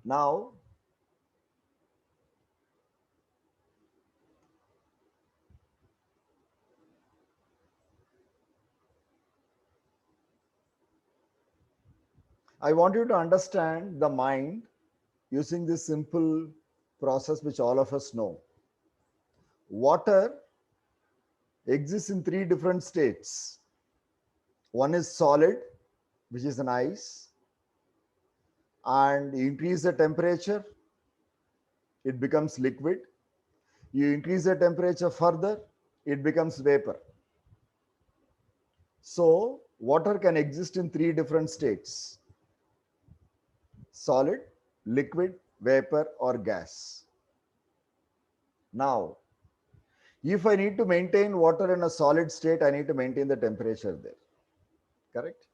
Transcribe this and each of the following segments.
Now, I want you to understand the mind using this simple process which all of us know. Water exists in three different states. One is solid, which is an ice, and you increase the temperature, it becomes liquid. You increase the temperature further, it becomes vapor. So, water can exist in three different states: solid, liquid, vapor, or gas. Now, if I need to maintain water in a solid state, I need to maintain the temperature there. Correct?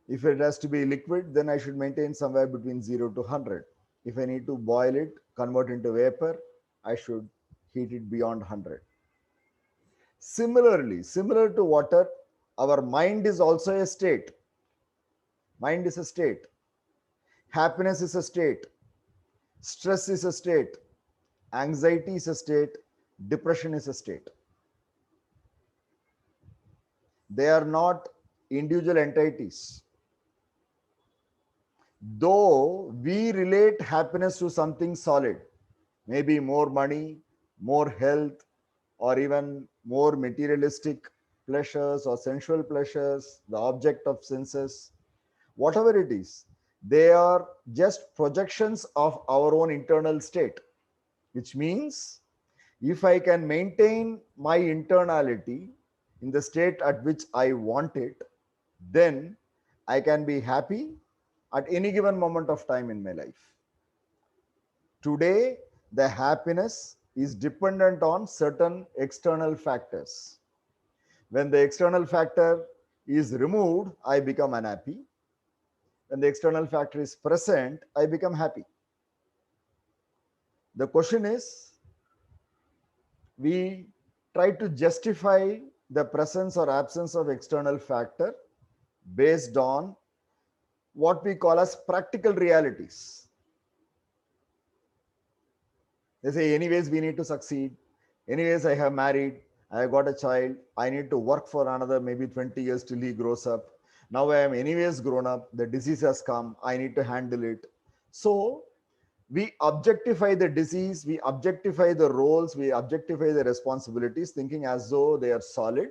If it has to be liquid, then I should maintain somewhere between 0 to 100. If I need to boil it, convert into vapor, I should heat it beyond 100. Similarly, similar to water, our mind is also a state. Mind is a state. Happiness is a state. Stress is a state. Anxiety is a state. Depression is a state. They are not individual entities. Though we relate happiness to something solid, maybe more money, more health, or even more materialistic pleasures or sensual pleasures, the object of senses, whatever it is, they are just projections of our own internal state, which means if I can maintain my internality in the state at which I want it, then I can be happy at any given moment of time in my life. Today, the happiness is dependent on certain external factors. When the external factor is removed, I become unhappy. When the external factor is present, I become happy. The question is, we try to justify the presence or absence of external factor based on what we call as practical realities. They say, anyways, we need to succeed. Anyways, I have married. I have got a child. I need to work for another maybe 20 years till he grows up. Now I am anyways grown up. The disease has come. I need to handle it. So we objectify the disease, we objectify the roles, we objectify the responsibilities, thinking as though they are solid,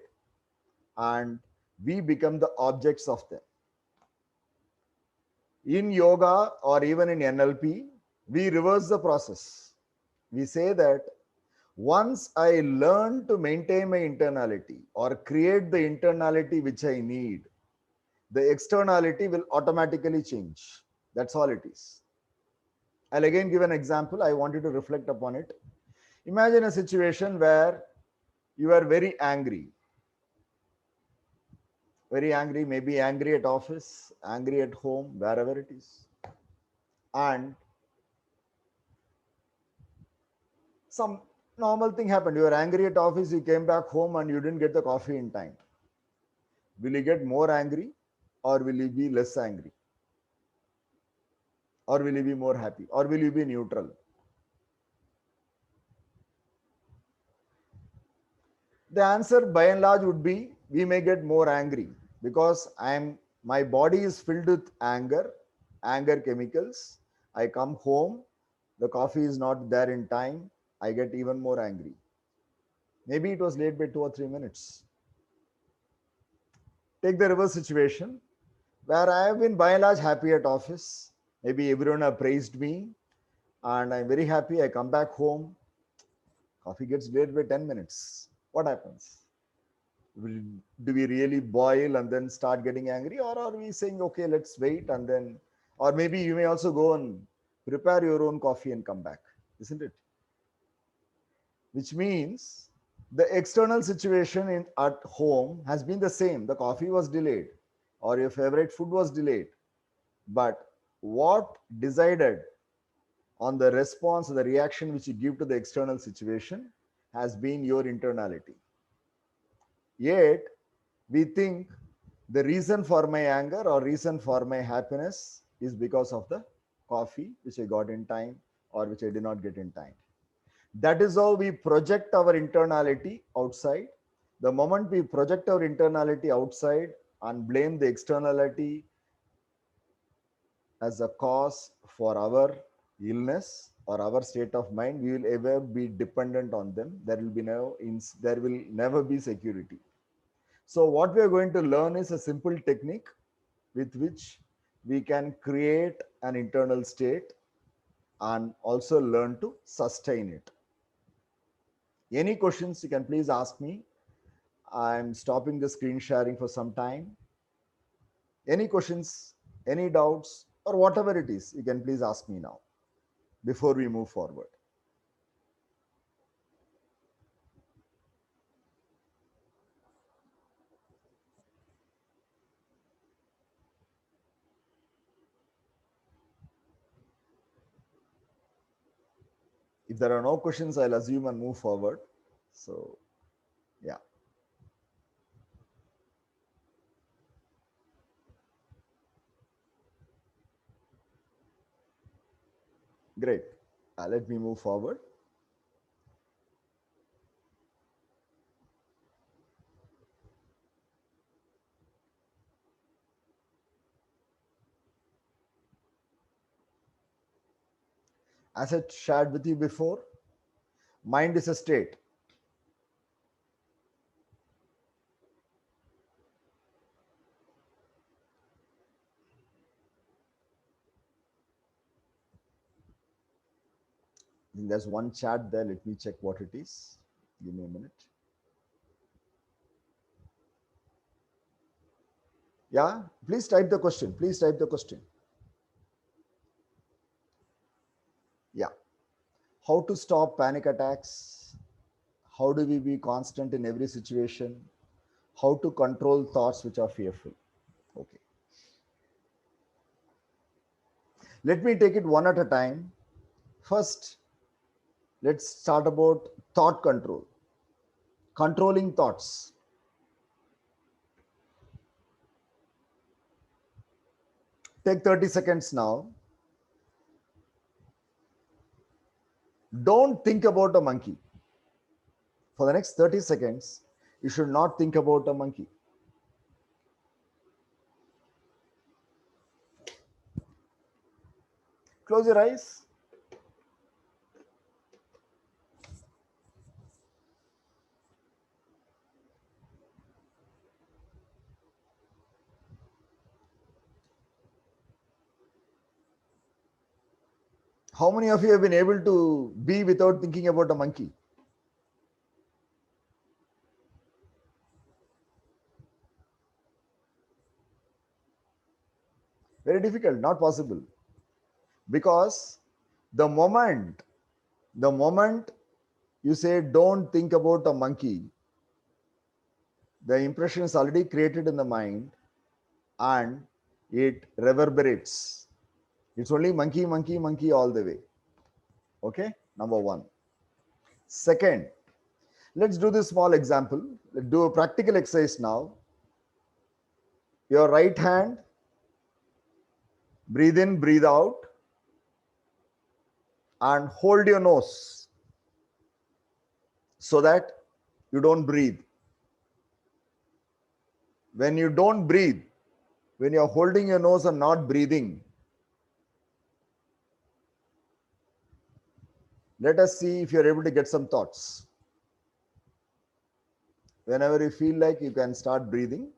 and we become the objects of them. In yoga or even in NLP, we reverse the process. We say that once I learn to maintain my internality or create the internality which I need, the externality will automatically change. That's all it is. I'll again give an example. I want you to reflect upon it. Imagine a situation where you are very angry, maybe angry at office, angry at home, wherever it is. And some normal thing happened. You were angry at office, you came back home and you didn't get the coffee in time. Will you get more angry or will you be less angry? Or will you be more happy? Or will you be neutral? The answer by and large would be we may get more angry because my body is filled with anger chemicals. I come home, the coffee is not there in time, I get even more angry. Maybe it was late by 2 or 3 minutes. Take the reverse situation where I have been by and large happy at office. Maybe everyone have praised me and I'm very happy. I come back home, coffee gets late by 10 minutes. What happens? Do we really boil and then start getting angry, or are we saying okay, let's wait and then, or maybe you may also go and prepare your own coffee and come back, isn't it? Which means the external situation at home has been the same. The coffee was delayed or your favorite food was delayed, but what decided on the response, the reaction which you give to the external situation has been your internality. Yet we think the reason for my anger or reason for my happiness is because of the coffee which I got in time or which I did not get in time. That is how we project our internality outside. The moment we project our internality outside and blame the externality as a cause for our illness or our state of mind, we will ever be dependent on them. There will never be security. So what we are going to learn is a simple technique with which we can create an internal state and also learn to sustain it. Any questions you can please ask me. I'm stopping the screen sharing for some time. Any questions, any doubts, or whatever it is, you can please ask me now before we move forward. If there are no questions, I'll assume and move forward. So, yeah, great. Let me move forward. As I shared with you before, mind is a state. I think there's one chat there. Let me check what it is. Give me a minute. Yeah, please type the question. Please type the question. Yeah. How to stop panic attacks? How do we be constant in every situation? How to control thoughts which are fearful? Okay. Let me take it one at a time. First, let's start about thought control. Controlling thoughts. Take 30 seconds now. Don't think about a monkey. For the next 30 seconds, you should not think about a monkey. Close your eyes. How many of you have been able to be without thinking about a monkey? Very difficult, not possible. Because the moment, the moment you say don't think about a monkey, the impression is already created in the mind and it reverberates. It's only monkey, monkey, monkey all the way. Okay, number one. Second, let's do this small example. Let's do a practical exercise now. Your right hand, breathe in, breathe out, and hold your nose so that you don't breathe. When you don't breathe, when you're holding your nose and not breathing, let us see if you're able to get some thoughts. Whenever you feel like you can start breathing.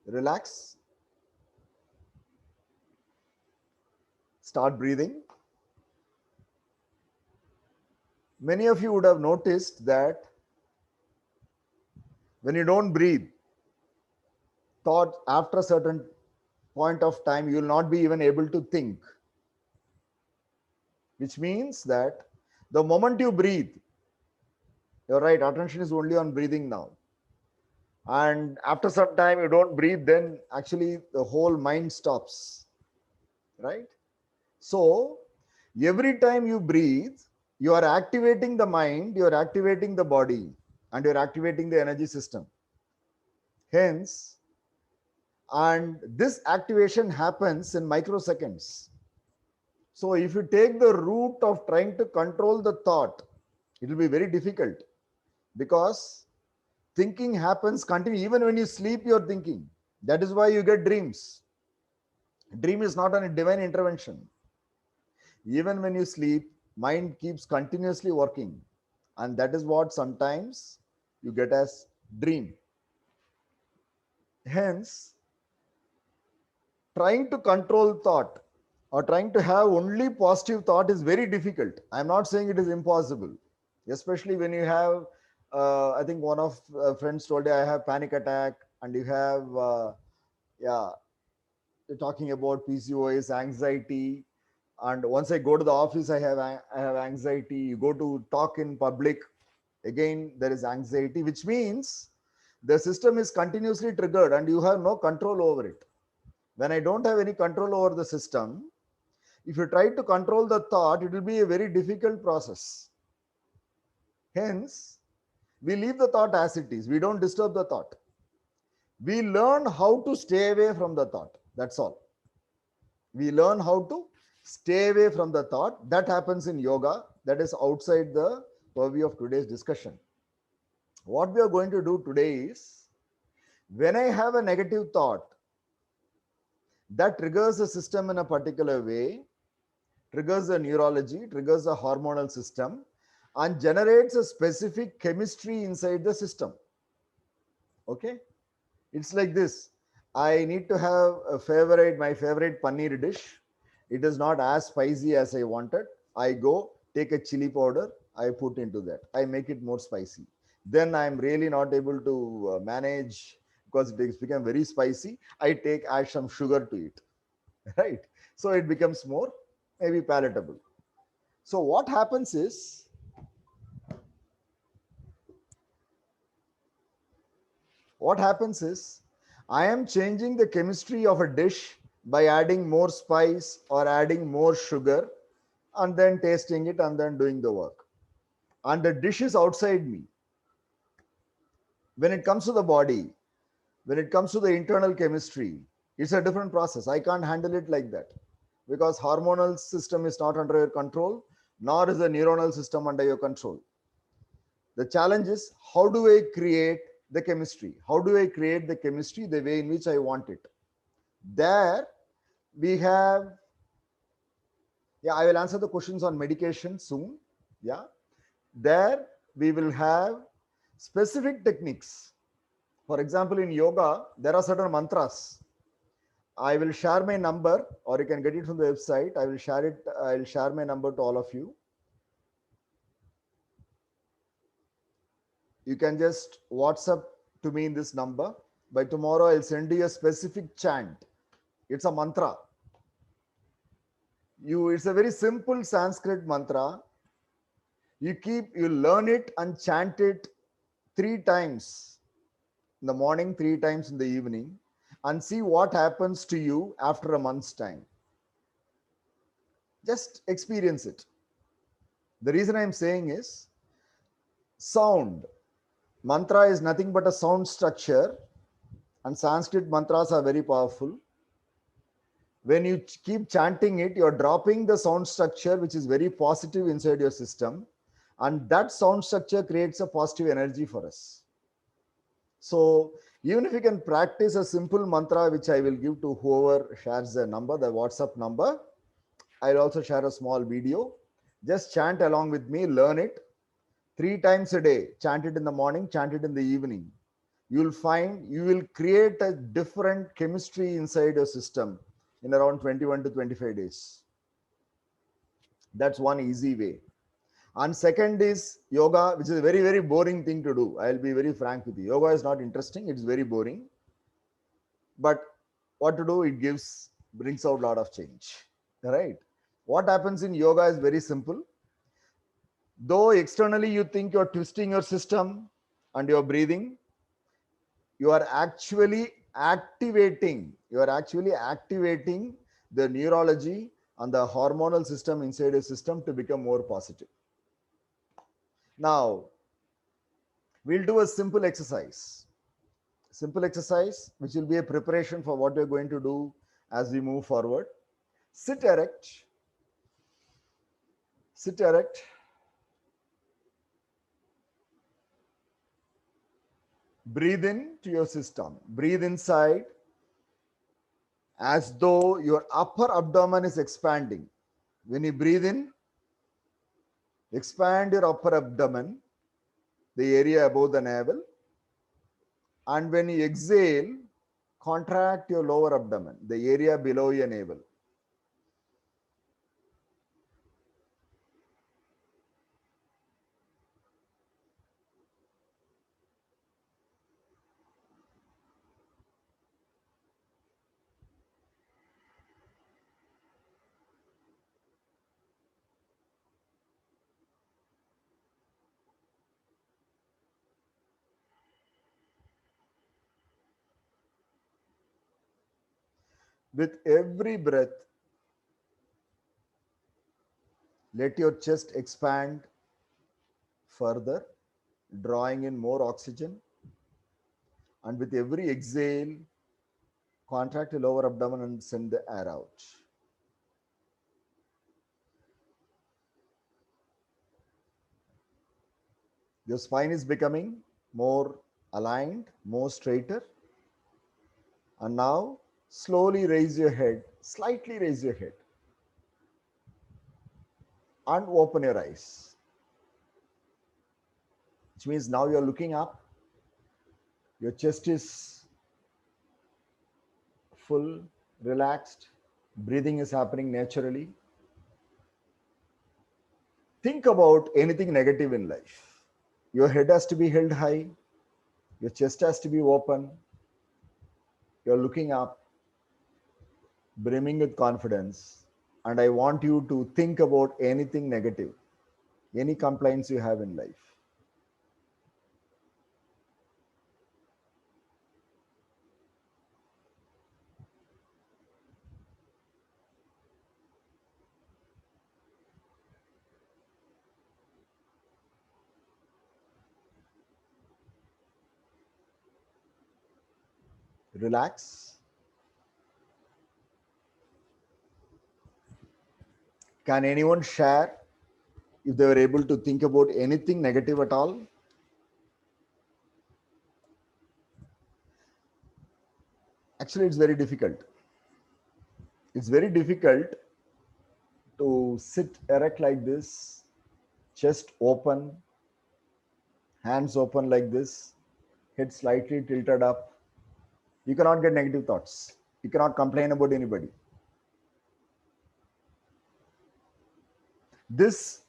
Relax. Start breathing. Many of you would have noticed that when you don't breathe, thought after a certain point of time, you will not be even able to think. Which means that the moment you breathe, you're right, attention is only on breathing now. And after some time you don't breathe, then actually the whole mind stops, right? So every time you breathe, you are activating the mind, you are activating the body, and you're activating the energy system. Hence, and this activation happens in microseconds. So if you take the route of trying to control the thought, it will be very difficult, because thinking happens continue. Even when you sleep, you're thinking. That is why you get dreams. Dream is not a divine intervention. Even when you sleep, mind keeps continuously working. And that is what sometimes you get as dream. Hence, trying to control thought or trying to have only positive thought is very difficult. I'm not saying it is impossible, especially when you have, I think one of friends told you, I have panic attack, and you have, yeah, you're talking about PCOS, anxiety. And once I go to the office, I have anxiety. You go to talk in public, again there is anxiety, which means the system is continuously triggered and you have no control over it. When I don't have any control over the system, if you try to control the thought, it will be a very difficult process. Hence, we leave the thought as it is. We don't disturb the thought. We learn how to stay away from the thought. That's all. We learn how to stay away from the thought. That happens in yoga. That is outside the purview of today's discussion. What we are going to do today is, when I have a negative thought that triggers the system in a particular way, triggers the neurology, triggers the hormonal system, and generates a specific chemistry inside the system. Okay? It's like this. I need to have my favorite paneer dish. It is not as spicy as I wanted. I go take a chili powder, I put into that. I make it more spicy. Then I'm really not able to manage because it has become very spicy. Add some sugar to it, right? So it becomes more maybe palatable. So what happens is I am changing the chemistry of a dish by adding more spice or adding more sugar, and then tasting it and then doing the work. And the dish is outside me. When it comes to the body, when it comes to the internal chemistry, it's a different process. I can't handle it like that, because hormonal system is not under your control, nor is the neuronal system under your control. The challenge is, how do I create the chemistry? How do I create the chemistry the way in which I want it? There we have, yeah, I will answer the questions on medication soon. Yeah, there we will have specific techniques. For example, in yoga, there are certain mantras. I will share my number, or you can get it from the website. I will share it. I'll share my number to all of you. You can just WhatsApp to me in this number. By tomorrow, I'll send you a specific chant. It's a mantra. It's a very simple Sanskrit mantra. You learn it and chant it 3 times in the morning, 3 times in the evening, and see what happens to you after a month's time. Just experience it. The reason I'm saying is, sound. Mantra is nothing but a sound structure, and Sanskrit mantras are very powerful. When you keep chanting it, you're dropping the sound structure, which is very positive inside your system, and that sound structure creates a positive energy for us. So even if you can practice a simple mantra, which I will give to whoever shares the number, the WhatsApp number, I'll also share a small video. Just chant along with me, learn it 3 times a day. Chant it in the morning, chant it in the evening. You'll find you will create a different chemistry inside your system in around 21 to 25 days. That's one easy way. And second is yoga, which is a very, very boring thing to do. I'll be very frank with you. Yoga is not interesting, it's very boring. But what to do? It brings out a lot of change. Right? What happens in yoga is very simple. Though externally you think you're twisting your system and you're breathing, you are actually activating the neurology and the hormonal system inside your system to become more positive. Now, we'll do a simple exercise, which will be a preparation for what we're going to do as we move forward. Sit erect, sit erect. Breathe in to your system. Breathe inside as though your upper abdomen is expanding. When you breathe in, expand your upper abdomen, the area above the navel. And when you exhale, contract your lower abdomen, the area below your navel. With every breath, let your chest expand further, drawing in more oxygen. And with every exhale, contract your lower abdomen and send the air out. Your spine is becoming more aligned, more straighter. And now slowly raise your head, slightly raise your head, and open your eyes. Which means now you're looking up, your chest is full, relaxed, breathing is happening naturally. Think about anything negative in life. Your head has to be held high, your chest has to be open, you're looking up, brimming with confidence. And I want you to think about anything negative, any complaints you have in life. Relax. Can anyone share if they were able to think about anything negative at all? Actually, it's very difficult. It's very difficult to sit erect like this, chest open, hands open like this, head slightly tilted up. You cannot get negative thoughts. You cannot complain about anybody. This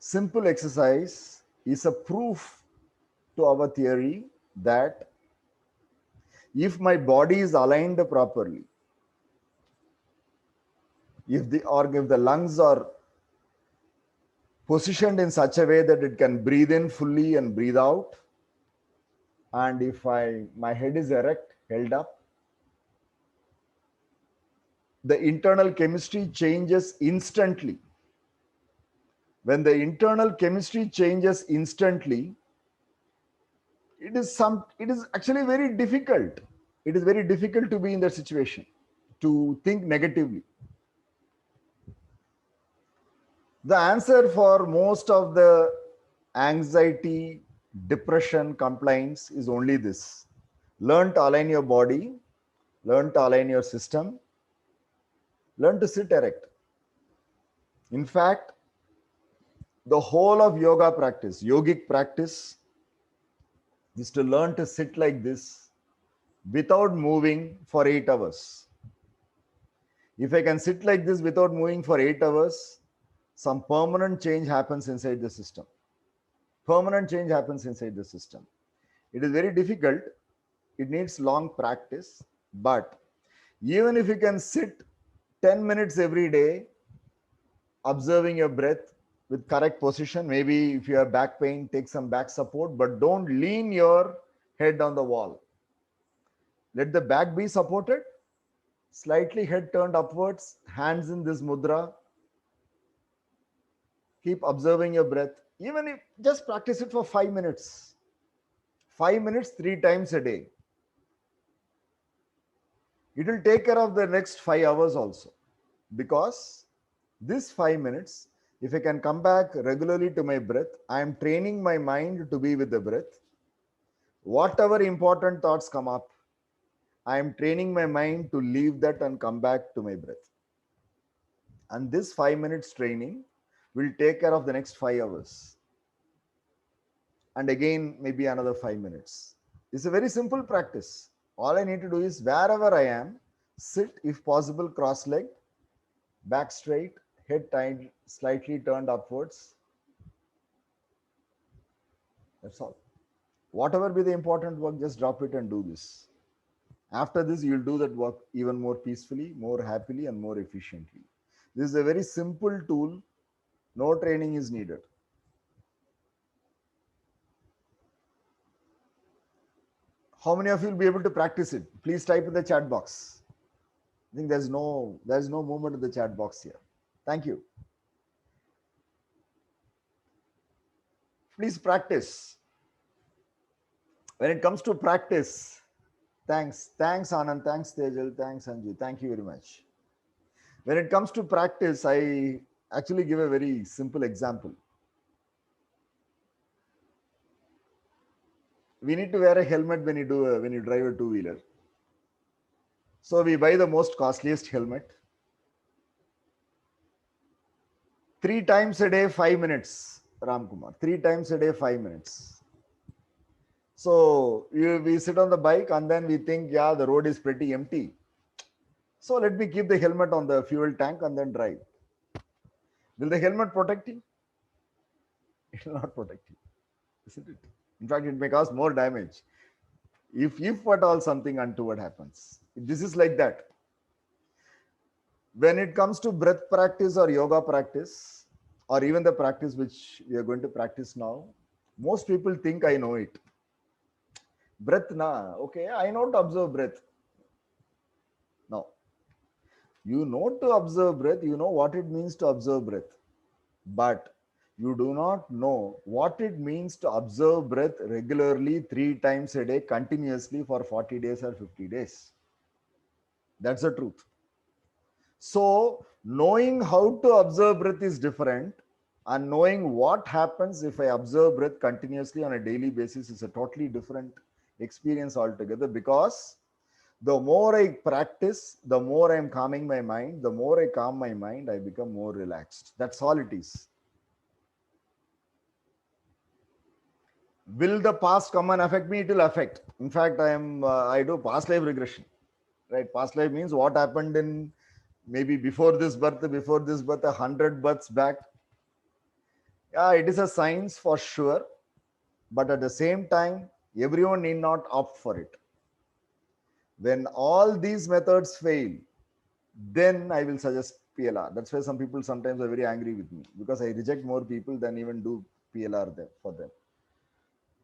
simple exercise is a proof to our theory that if my body is aligned properly, if the lungs are positioned in such a way that it can breathe in fully and breathe out, and if my head is erect, held up, the internal chemistry changes instantly. When the internal chemistry changes instantly, it is actually very difficult. It is very difficult to be in that situation, to think negatively. The answer for most of the anxiety, depression complaints is only this: learn to align your body, learn to align your system, learn to sit erect. In fact, the whole of yoga practice, yogic practice, is to learn to sit like this without moving for 8 hours. If I can sit like this without moving for 8 hours, some permanent change happens inside the system. Permanent change happens inside the system. It is very difficult. It needs long practice. But even if you can sit 10 minutes every day, observing your breath with correct position, maybe if you have back pain, take some back support, but don't lean your head on the wall. Let the back be supported, slightly head turned upwards, hands in this mudra. Keep observing your breath. Even if just practice it for 5 minutes. 5 minutes, 3 times a day. It will take care of the next 5 hours also. Because this 5 minutes, if I can come back regularly to my breath, I am training my mind to be with the breath. Whatever important thoughts come up, I am training my mind to leave that and come back to my breath. And this 5 minutes training will take care of the next 5 hours. And again, maybe another 5 minutes. It's a very simple practice. All I need to do is wherever I am, sit, if possible, cross legged, back straight, head tied, slightly turned upwards. That's all. Whatever be the important work, just drop it and do this. After this, you'll do that work even more peacefully, more happily, and more efficiently. This is a very simple tool. No training is needed. How many of you will be able to practice it? Please type in the chat box. I think there's no movement in the chat box here. Thank you. Please practice. When it comes to practice, thanks Anand, thanks Tejal, thanks Anju, thank you very much. When it comes to practice, I actually give a very simple example. We need to wear a helmet when you drive a two-wheeler. So we buy the most costliest helmet. 3 times a day, 5 minutes, Ram Kumar. 3 times a day, 5 minutes. So we sit on the bike and then we think, yeah, the road is pretty empty. So let me keep the helmet on the fuel tank and then drive. Will the helmet protect you? It will not protect you, isn't it? In fact, it may cause more damage. If at all something untoward happens. This is like that. When it comes to breath practice or yoga practice, or even the practice which we are going to practice now, most people think I know it. Breath, na, okay, I know to observe breath. No. You know to observe breath, you know what it means to observe breath. But you do not know what it means to observe breath regularly 3 times a day, continuously for 40 days or 50 days. That's the truth. So, knowing how to observe breath is different, and knowing what happens if I observe breath continuously on a daily basis is a totally different experience altogether. Because the more I practice, the more I'm calming my mind. The more I calm my mind, I become more relaxed. That's all it is. Will the past come and affect me? It will affect. In fact, I do past life regression. Right? Past life means what happened in maybe before this birth, 100 births back. Yeah, it is a science for sure. But at the same time, everyone need not opt for it. When all these methods fail, then I will suggest PLR. That's why some people sometimes are very angry with me, because I reject more people than even do PLR for them.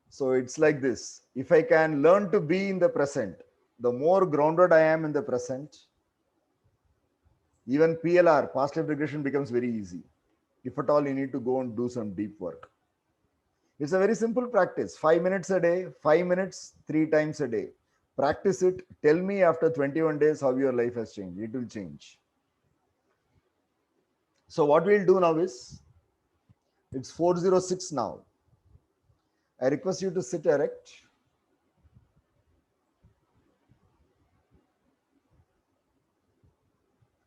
So it's like this. If I can learn to be in the present, the more grounded I am in the present, even PLR, past life regression, becomes very easy. If at all you need to go and do some deep work. It's a very simple practice. 5 minutes a day, 5 minutes, 3 times a day. Practice it. Tell me after 21 days how your life has changed. It will change. So what we'll do now is, it's 4:06 now. I request you to sit erect.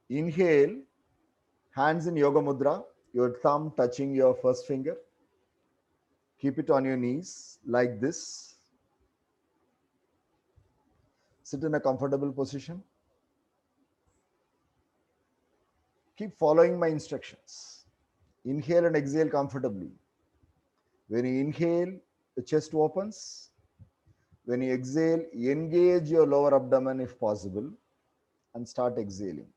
Inhale, hands in yoga mudra, your thumb touching your first finger. Keep it on your knees like this. Sit in a comfortable position. Keep following my instructions. Inhale and exhale comfortably. When you inhale, the chest opens. When you exhale, engage your lower abdomen if possible and start exhaling.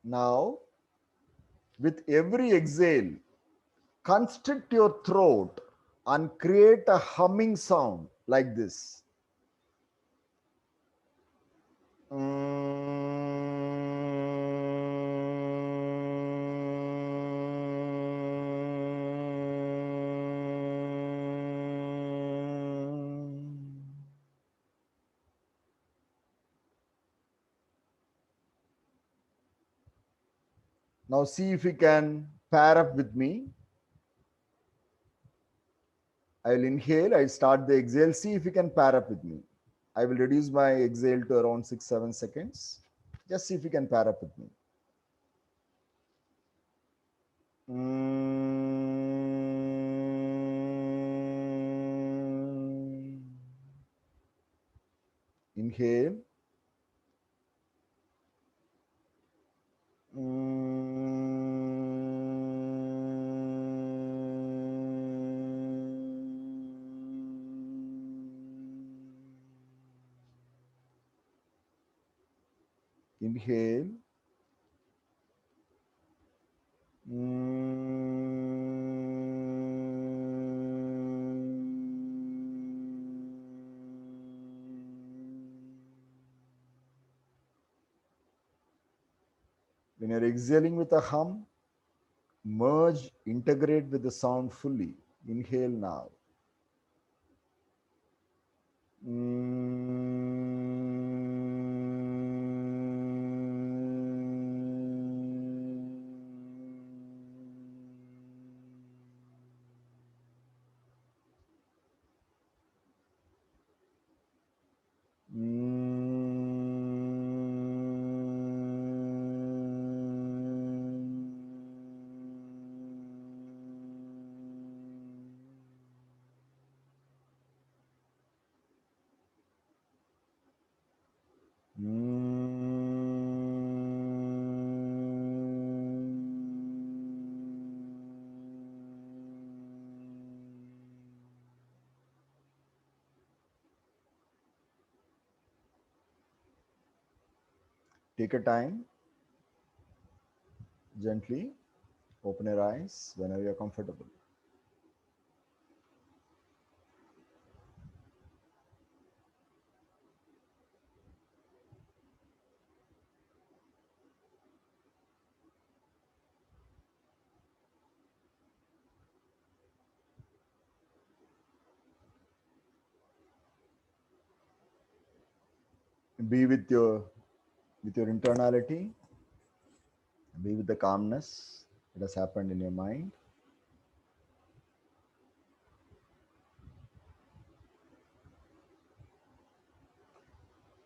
Now, with every exhale, constrict your throat and create a humming sound like this. Now see if you can pair up with me. I will inhale, I will start the exhale. See if you can pair up with me. I will reduce my exhale to around 6-7 seconds. Just see if you can pair up with me. Inhale. Inhale. When you're exhaling with a hum, merge, integrate with the sound fully. Inhale now. Take a time, gently open your eyes whenever you're comfortable. Be with your internality, be with the calmness that has happened in your mind.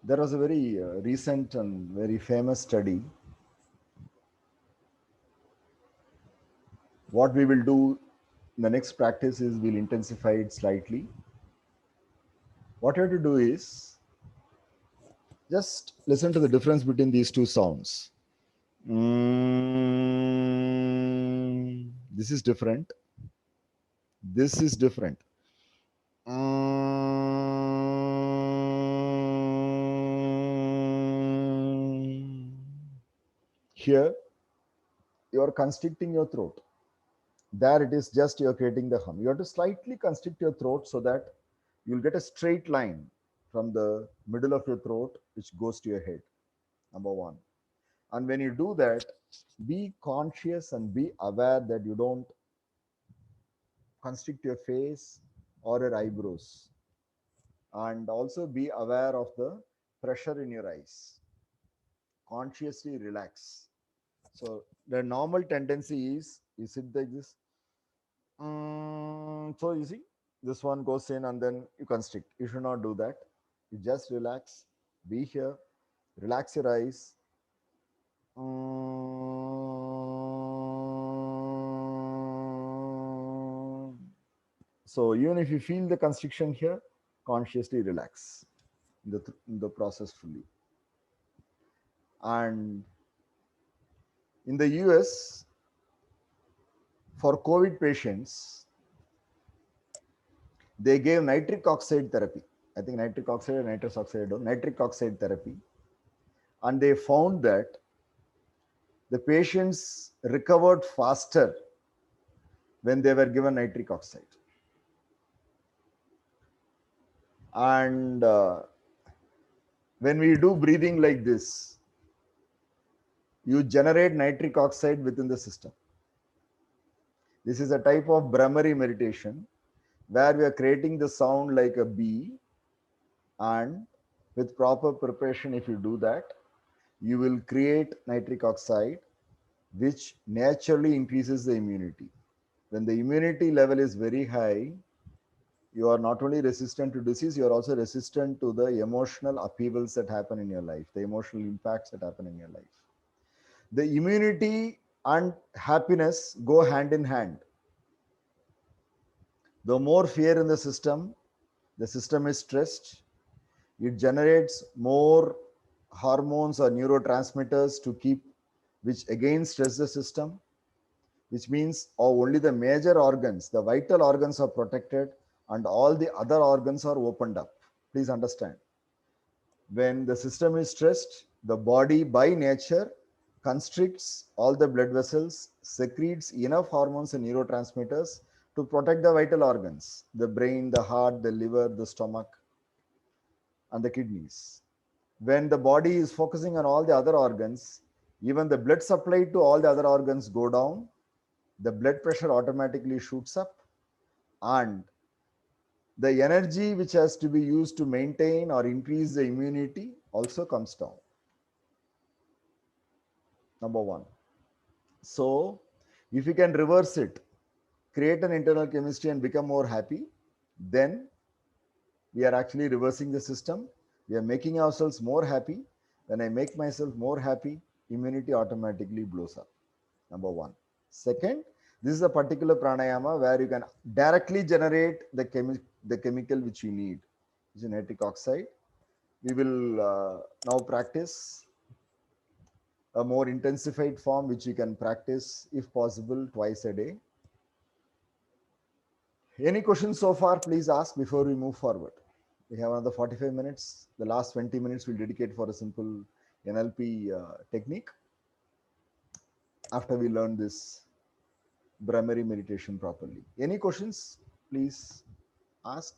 There was a very recent and very famous study. What we will do in the next practice is we'll intensify it slightly. What you have to do is just listen to the difference between these two sounds. This is different. This is different. Here, you are constricting your throat. There it is just you're creating the hum. You have to slightly constrict your throat so that you'll get a straight line from the middle of your throat, which goes to your head. Number one. And when you do that, be conscious and be aware that you don't constrict your face or your eyebrows. And also be aware of the pressure in your eyes. Consciously relax. So the normal tendency is you sit like this. So you see, this one goes in and then you constrict. You should not do that. You just relax, be here, relax your eyes. So even if you feel the constriction here, consciously relax in the process fully. And in the US, for COVID patients, they gave nitric oxide therapy. I think nitric oxide or nitrous oxide, nitric oxide therapy. And they found that the patients recovered faster when they were given nitric oxide. And when we do breathing like this, you generate nitric oxide within the system. This is a type of Brahmari meditation where we are creating the sound like a bee, and with proper preparation, if you do that, you will create nitric oxide, which naturally increases the immunity. When the immunity level is very high, you are not only resistant to disease, you are also resistant to the emotional upheavals that happen in your life, the emotional impacts that happen in your life. The immunity and happiness go hand in hand. The more fear in the system is stressed, it generates more hormones or neurotransmitters to keep, which again stress the system, which means only the major organs, the vital organs are protected and all the other organs are opened up. Please understand. When the system is stressed, the body by nature constricts all the blood vessels, secretes enough hormones and neurotransmitters to protect the vital organs, the brain, the heart, the liver, the stomach, and the kidneys. When the body is focusing on all the other organs, even the blood supply to all the other organs go down, the blood pressure automatically shoots up, and the energy which has to be used to maintain or increase the immunity also comes down. Number one. So, if you can reverse it, create an internal chemistry and become more happy, then we are actually reversing the system. We are making ourselves more happy. When I make myself more happy, immunity automatically blows up. Number one. Second, this is a particular pranayama where you can directly generate the chemical which you need, which is nitric oxide. We will now practice a more intensified form, which you can practice, if possible, twice a day. Any questions so far, please ask before we move forward. We have another 45 minutes. The last 20 minutes we'll dedicate for a simple NLP technique after we learn this Brahmari meditation properly. Any questions, please ask.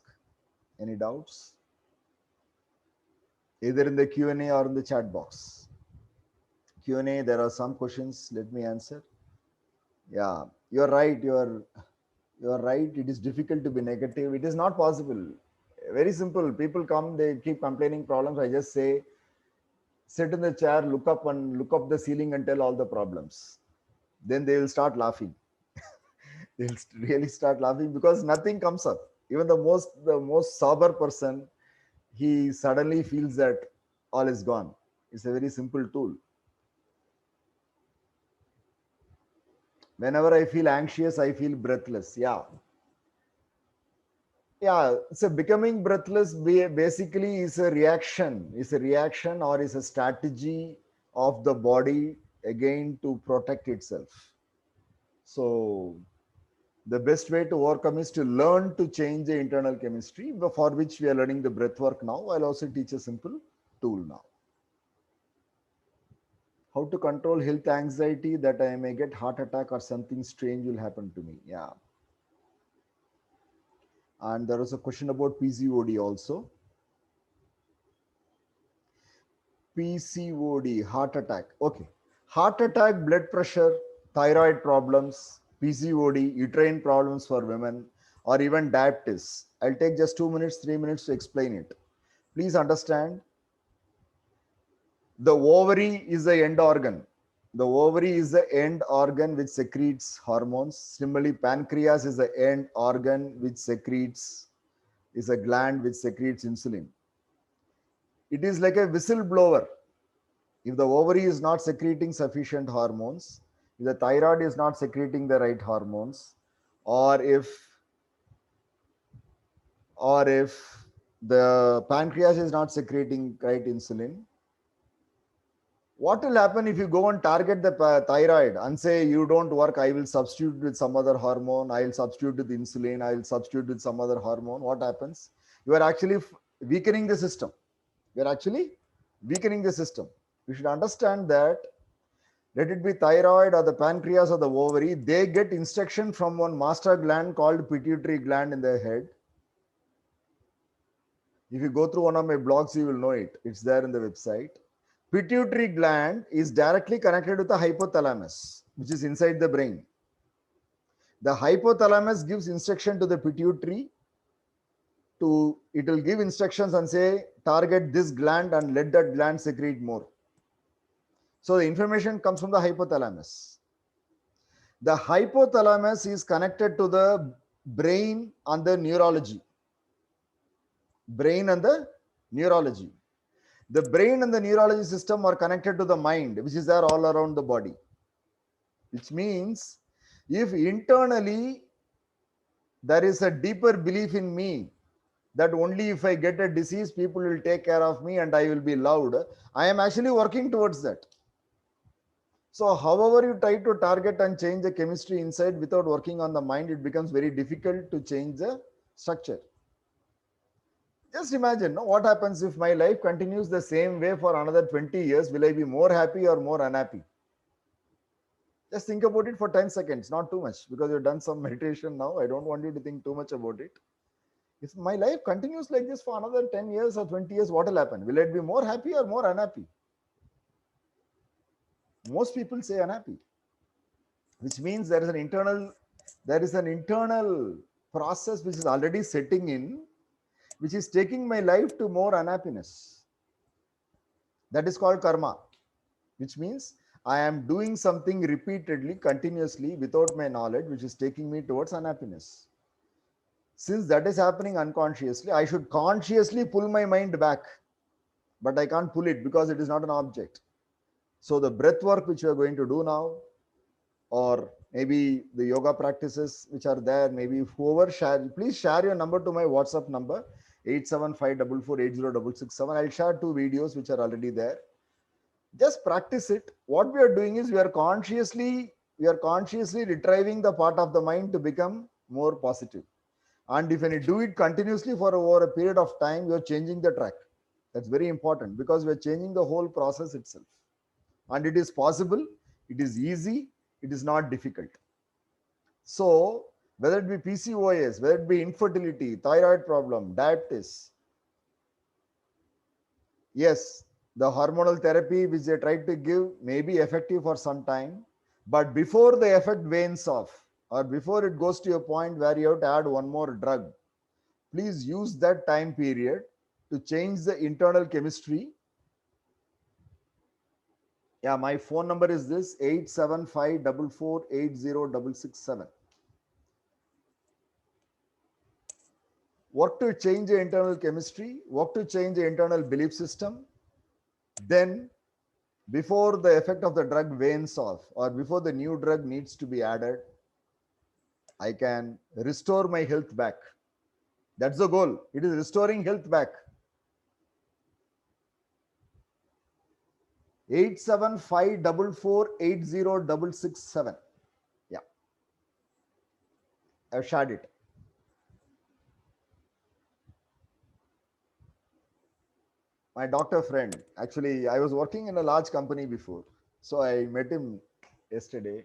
Any doubts? Either in the Q&A or in the chat box. Q&A, there are some questions. Let me answer. Yeah, you're right. You're right. It is difficult to be negative. It is not possible. Very simple. People come, they keep complaining problems. I just say, sit in the chair, look up the ceiling and tell all the problems. Then they will start laughing. They'll really start laughing because nothing comes up. Even the most sober person, he suddenly feels that all is gone. It's a very simple tool. Whenever I feel anxious, I feel breathless. Yeah. So becoming breathless basically is a reaction or is a strategy of the body again to protect itself. So the best way to overcome is to learn to change the internal chemistry, for which we are learning the breath work now. I'll also teach a simple tool now. How to control health anxiety that I may get heart attack or something strange will happen to me. Yeah. And there was a question about PCOD also. PCOD, heart attack. Okay. Heart attack, blood pressure, thyroid problems, PCOD, uterine problems for women, or even diabetes. I'll take just 2 minutes, 3 minutes to explain it. Please understand, the ovary is the end organ. The ovary is the end organ which secretes hormones. Similarly, pancreas is the end organ which is a gland which secretes insulin. It is like a whistleblower. If the ovary is not secreting sufficient hormones, if the thyroid is not secreting the right hormones, or if the pancreas is not secreting right insulin, what will happen if you go and target the thyroid and say, you don't work, I will substitute with some other hormone, I will substitute with insulin, I will substitute with some other hormone? What happens? You are actually weakening the system. You are actually weakening the system. You should understand that let it be thyroid or the pancreas or the ovary, they get instruction from one master gland called pituitary gland in their head. If you go through one of my blogs, you will know it. It's there in the website. Pituitary gland is directly connected with the hypothalamus, which is inside the brain. The hypothalamus gives instruction to the pituitary it will give instructions and say, target this gland and let that gland secrete more. So the information comes from the hypothalamus. The hypothalamus is connected to the brain and the neurology. Brain and the neurology. The brain and the neurology system are connected to the mind, which is there all around the body. Which means if internally there is a deeper belief in me that only if I get a disease, people will take care of me and I will be loved, I am actually working towards that. So however you try to target and change the chemistry inside without working on the mind, it becomes very difficult to change the structure. Just imagine what happens if my life continues the same way for another 20 years. Will I be more happy or more unhappy? Just think about it for 10 seconds, not too much, because you've done some meditation now. I don't want you to think too much about it. If my life continues like this for another 10 years or 20 years, what will happen? Will it be more happy or more unhappy? Most people say unhappy, which means there is an internal process which is already setting in, which is taking my life to more unhappiness. That is called karma, which means I am doing something repeatedly, continuously, without my knowledge, which is taking me towards unhappiness. Since that is happening unconsciously, I should consciously pull my mind back, but I can't pull it because it is not an object. So the breath work which we are going to do now, or maybe the yoga practices which are there, maybe whoever please share your number to my WhatsApp number, 8754480667. I'll share 2 videos which are already there. Just practice it. What we are doing is we are consciously retrieving the part of the mind to become more positive. And if you do it continuously for over a period of time, you are changing the track. That's very important because we are changing the whole process itself. And it is possible, it is easy, it is not difficult. So whether it be PCOS, whether it be infertility, thyroid problem, diabetes, yes, the hormonal therapy which they try to give may be effective for some time, but before the effect wanes off or before it goes to a point where you have to add one more drug, please use that time period to change the internal chemistry. Yeah, my phone number is this, 8754480667. Work to change the internal chemistry, work to change the internal belief system. Then, before the effect of the drug wanes off or before the new drug needs to be added, I can restore my health back. That's the goal. It is restoring health back. 8754480667. Yeah, I've shared it. My doctor friend, actually, I was working in a large company before. So I met him yesterday.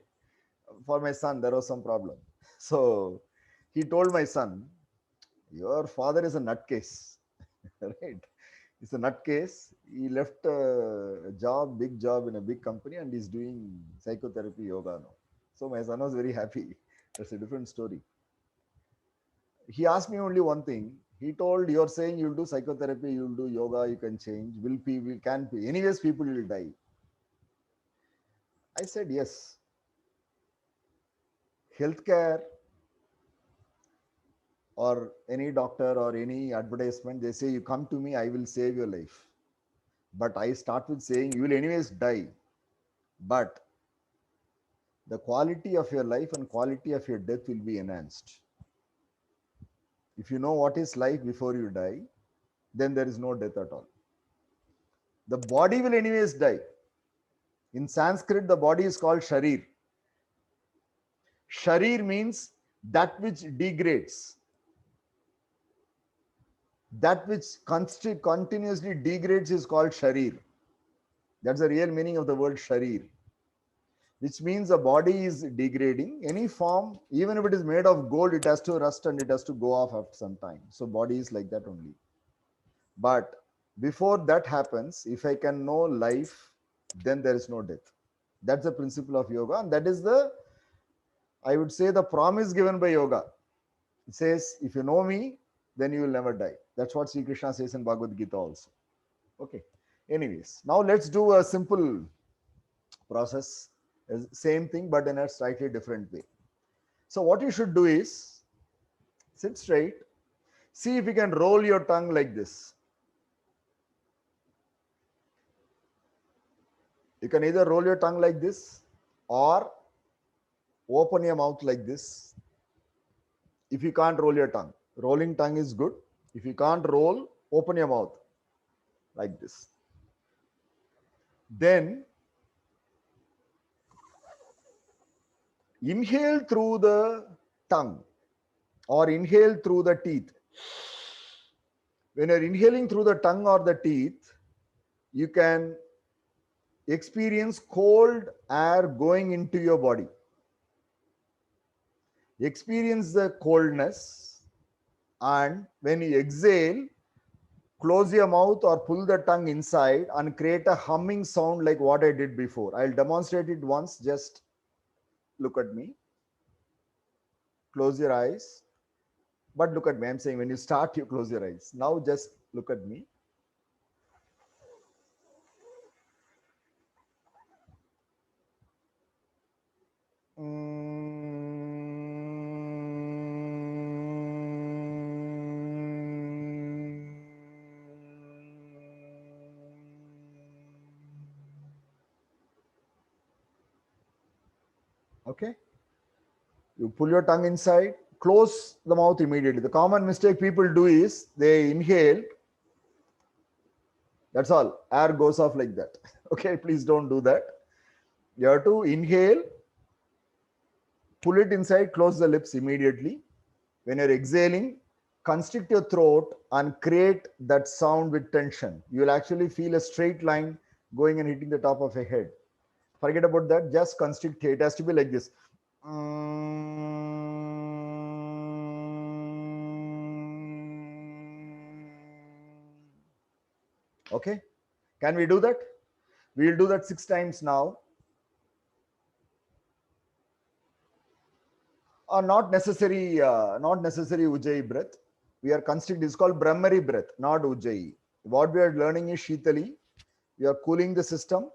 For my son, there was some problem. So he told my son, your father is a nutcase, right? He's a nutcase. He left a job, big job in a big company, and he's doing psychotherapy yoga now. So my son was very happy. That's a different story. He asked me only one thing. He told, you're saying you'll do psychotherapy, you'll do yoga, you can change. Will can be. Anyways, people will die. I said, yes. Healthcare or any doctor or any advertisement, they say, you come to me, I will save your life. But I start with saying, you will anyways die. But the quality of your life and quality of your death will be enhanced. If you know what is life before you die, then there is no death at all. The body will anyways die. In Sanskrit, the body is called sharir. Sharir means that which degrades. That which continuously degrades is called sharir. That's the real meaning of the word sharir. which means the body is degrading. Any form, even if it is made of gold, it has to rust and it has to go off after some time. So body is like that only. But before that happens, if I can know life, then there is no death. That's the principle of yoga, and that is the, I would say, the promise given by yoga. It says, if you know me, then you will never die. That's what Sri Krishna says in Bhagavad Gita also. Okay. Anyways, now let's do a simple process. Same thing, but in a slightly different way. So what you should do is sit straight. See if you can roll your tongue like this. You can either roll your tongue like this or open your mouth like this. If you can't roll your tongue, rolling tongue is good. If you can't roll, open your mouth like this. Then inhale through the tongue or inhale through the teeth. When you're inhaling through the tongue or the teeth, you can experience cold air going into your body. Experience the coldness, and when you exhale, close your mouth or pull the tongue inside and create a humming sound like what I did before. I'll demonstrate it once. Just look at me. Close your eyes. But look at me. I'm saying when you start, you close your eyes. Now just look at me. Okay. You pull your tongue inside, close the mouth immediately. The common mistake people do is they inhale. That's all. Air goes off like that. Okay, please don't do that. You have to inhale, pull it inside, close the lips immediately. When you're exhaling, constrict your throat and create that sound with tension. You will actually feel a straight line going and hitting the top of your head. Forget about that. Just constrict. It has to be like this. Okay. Can we do that? We'll do that 6 times now. Not necessary Ujjayi breath. We are constricting. It's called Brahmari breath, not Ujjayi. What we are learning is Shitali. We are cooling the system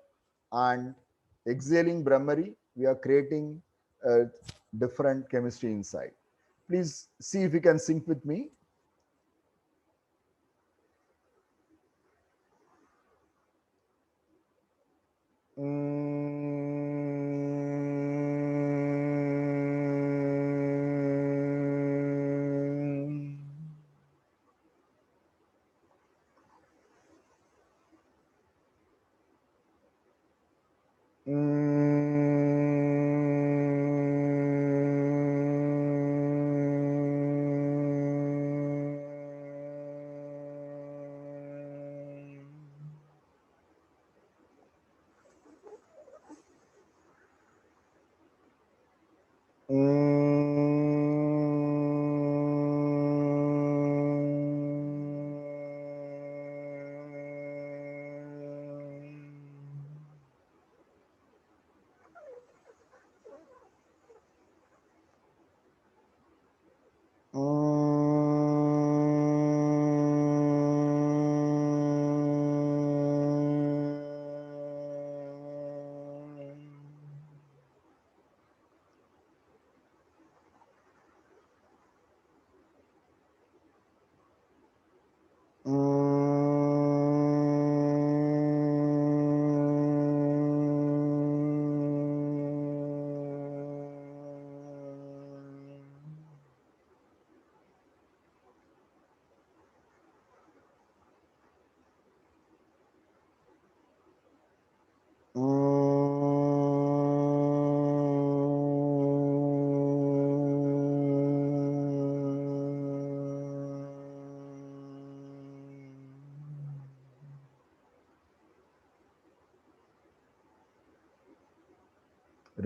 and exhaling Brahmari. We are creating a different chemistry inside. Please see if you can sync with me.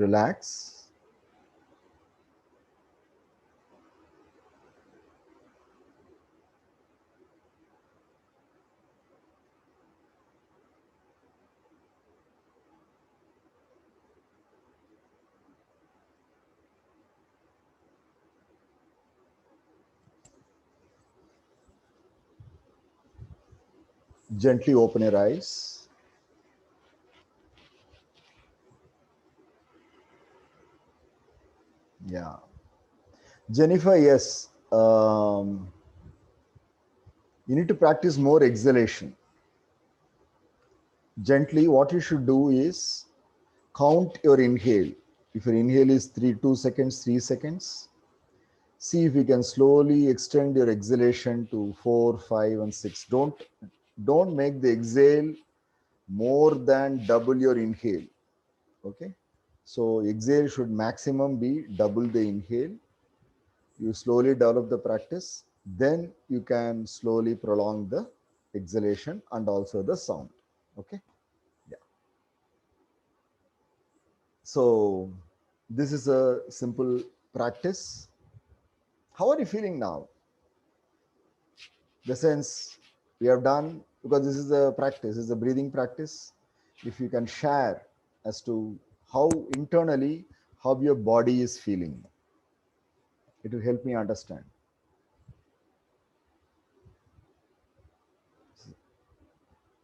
relax. Gently open your eyes. Yeah. Jennifer, yes. You need to practice more exhalation. Gently, what you should do is count your inhale. If your inhale is 2 seconds, 3 seconds, see if you can slowly extend your exhalation to 4, 5, and 6. Don't make the exhale more than double your inhale. Okay. So exhale should maximum be double the inhale. You slowly develop the practice, then you can slowly prolong the exhalation and also the sound. Okay. Yeah. So this is a simple practice. How are you feeling now? The sense we have done, because this is a practice, this is a breathing practice. If you can share as to how internally, how your body is feeling, it will help me understand.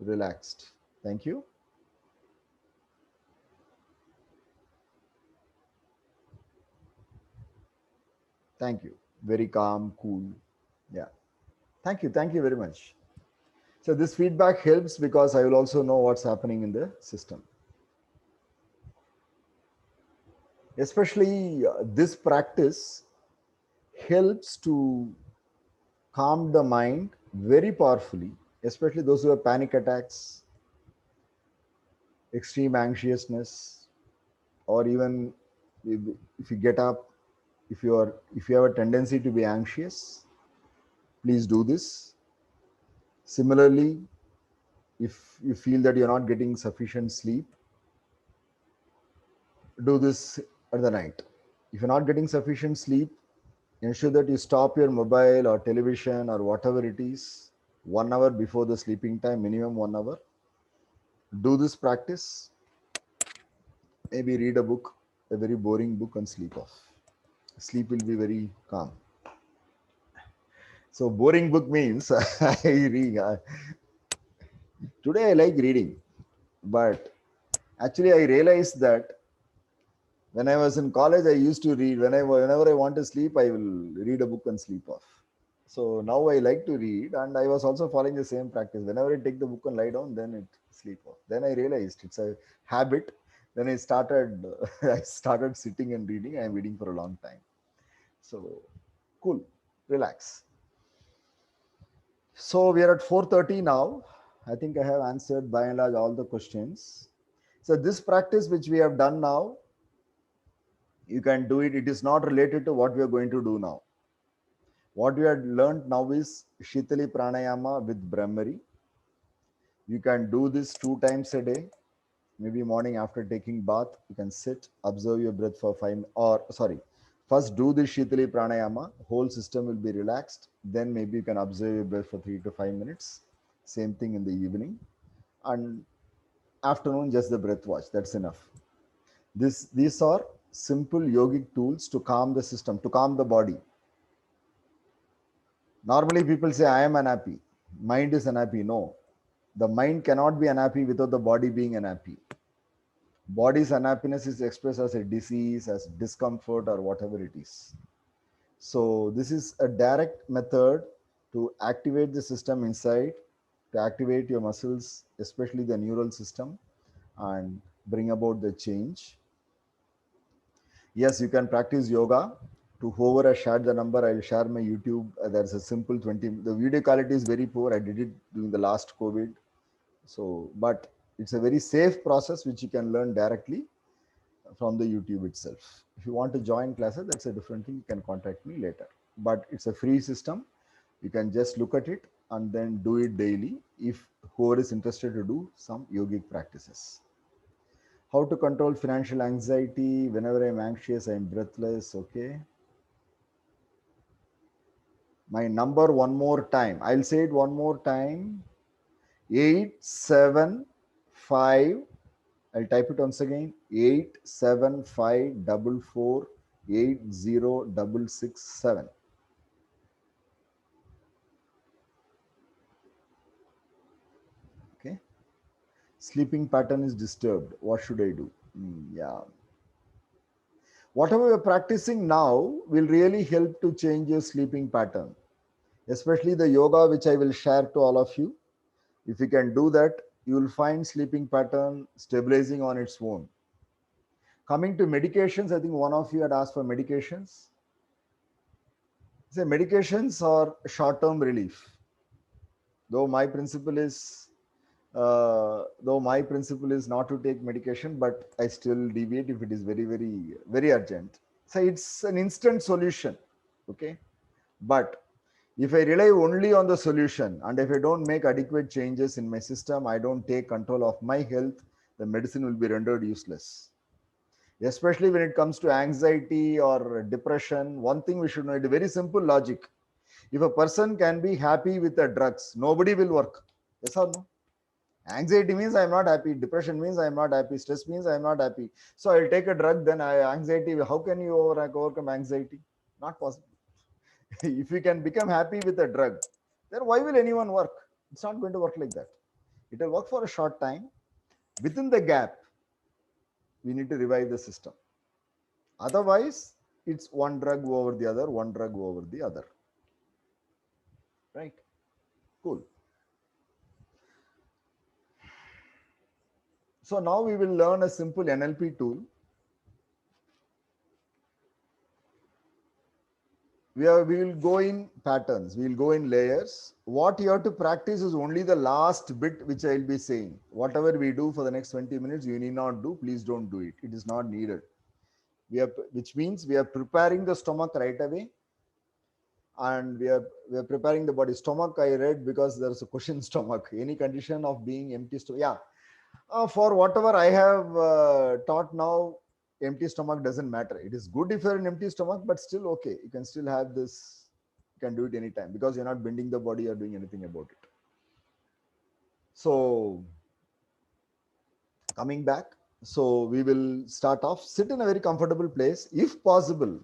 Relaxed. Thank you. Thank you. Very calm, cool. Yeah. Thank you. Thank you very much. So this feedback helps because I will also know what's happening in the system. Especially this practice helps to calm the mind very powerfully, especially those who have panic attacks, extreme anxiousness, or even if you get up, if you have a tendency to be anxious, please do this. Similarly, if you feel that you're not getting sufficient sleep, do this at the night. If you're not getting sufficient sleep, ensure that you stop your mobile or television or whatever it is 1 hour before the sleeping time, minimum 1 hour. Do this practice. Maybe read a book, a very boring book, and sleep off. Sleep will be very calm. So boring book means I read. Today I like reading, but actually I realized that when I was in college, I used to read. Whenever I want to sleep, I will read a book and sleep off. So now I like to read, and I was also following the same practice. Whenever I take the book and lie down, then it sleep off. Then I realized it's a habit. Then I started. I started sitting and reading. I am reading for a long time. So cool, relax. So we are at 4:30 now. I think I have answered by and large all the questions. So this practice which we have done now, you can do it. It is not related to what we are going to do now. What we have learned now is Shitali Pranayama with Brahmari. You can do this 2 times a day. Maybe morning after taking bath, you can sit, observe your breath for 5, or sorry, first do this Shitali Pranayama. Whole system will be relaxed. Then maybe you can observe your breath for 3 to 5 minutes. Same thing in the evening. And afternoon, just the breath watch. That's enough. These are simple yogic tools to calm the system, to calm the body. Normally, people say, I am unhappy. Mind is unhappy. No, the mind cannot be unhappy without the body being unhappy. Body's unhappiness is expressed as a disease, as discomfort, or whatever it is. So, this is a direct method to activate the system inside, to activate your muscles, especially the neural system, and bring about the change. Yes, you can practice yoga. To whoever has shared the number, I will share my YouTube. There's a simple 20. The video quality is very poor. I did it during the last COVID. So, but it's a very safe process which you can learn directly from the YouTube itself. If you want to join classes, that's a different thing. You can contact me later. But it's a free system. You can just look at it and then do it daily if whoever is interested to do some yogic practices. How to control financial anxiety? Whenever I'm anxious, I'm breathless. Okay. My number one more time. I'll say it one more time. 875. I'll type it once again. 87544806667. Okay. Sleeping pattern is disturbed. What should I do? Yeah. Whatever you're practicing now will really help to change your sleeping pattern, especially the yoga, which I will share to all of you. If you can do that, you will find sleeping pattern stabilizing on its own. Coming to medications, I think one of you had asked for medications. Say medications are short-term relief. Though my principle is not to take medication, but I still deviate if it is very, very, very urgent. So it's an instant solution. Okay. But if I rely only on the solution and if I don't make adequate changes in my system, I don't take control of my health, the medicine will be rendered useless. Especially when it comes to anxiety or depression, one thing we should know, it's a very simple logic. If a person can be happy with the drugs, nobody will work. Yes or no? Anxiety means I'm not happy. Depression means I'm not happy. Stress means I'm not happy. So I'll take a drug, then anxiety. How can you overcome anxiety? Not possible. If you can become happy with a drug, then why will anyone work? It's not going to work like that. It will work for a short time. Within the gap, we need to revive the system. Otherwise, it's one drug over the other, one drug over the other. Right? Cool. So now we will learn a simple NLP tool. We will go in patterns, we will go in layers. What you have to practice is only the last bit which I will be saying. Whatever we do for the next 20 minutes, you need not do. Please don't do it. It is not needed. Which means we are preparing the stomach right away, and we are preparing the body. Stomach I read because there is a question stomach. Any condition of being empty stomach. Yeah. For whatever I have taught now, empty stomach doesn't matter. It is good if you're an empty stomach, but still okay. You can still have this. You can do it anytime because you're not bending the body or doing anything about it. So coming back, so we will start off. Sit in a very comfortable place. If possible,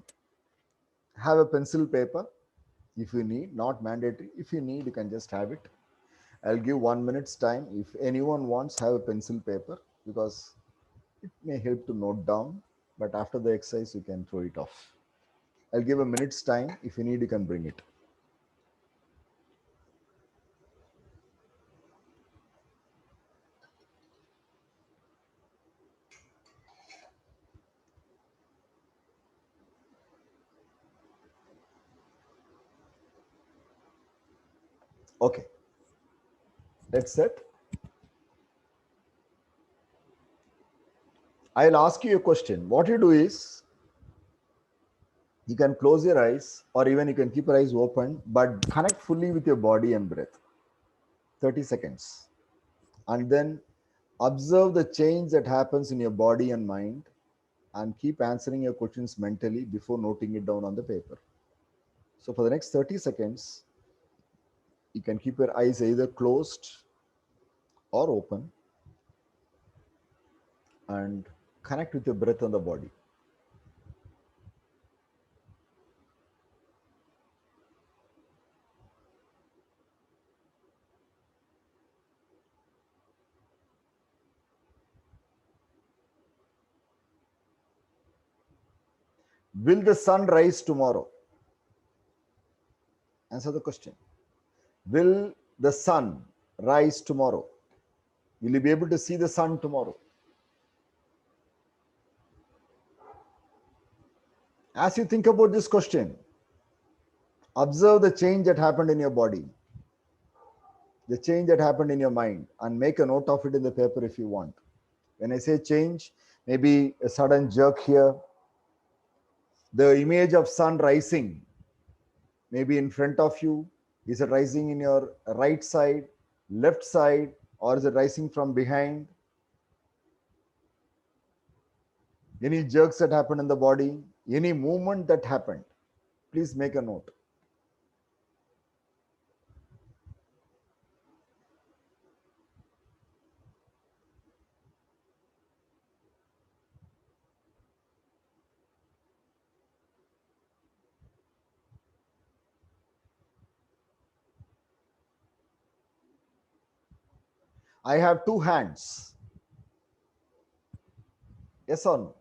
have a pencil paper if you need, not mandatory. If you need, you can just have it. I'll give 1 minute's time. If anyone wants, have a pencil paper because it may help to note down, but after the exercise, you can throw it off. I'll give a minute's time. If you need, you can bring it. Okay, that's it. I'll ask you a question. What you do is you can close your eyes or even you can keep your eyes open, but connect fully with your body and breath. 30 seconds. And then observe the change that happens in your body and mind and keep answering your questions mentally before noting it down on the paper. So for the next 30 seconds, you can keep your eyes either closed or open and connect with your breath and the body. Will the sun rise tomorrow? Answer the question. Will the sun rise tomorrow? Will you be able to see the sun tomorrow? As you think about this question, observe the change that happened in your body, the change that happened in your mind, and make a note of it in the paper if you want. When I say change, maybe a sudden jerk here, the image of sun rising, maybe in front of you. Is it rising in your right side, left side, or is it rising from behind? Any jerks that happened in the body, any movement that happened, please make a note. I have two hands. Yes or no?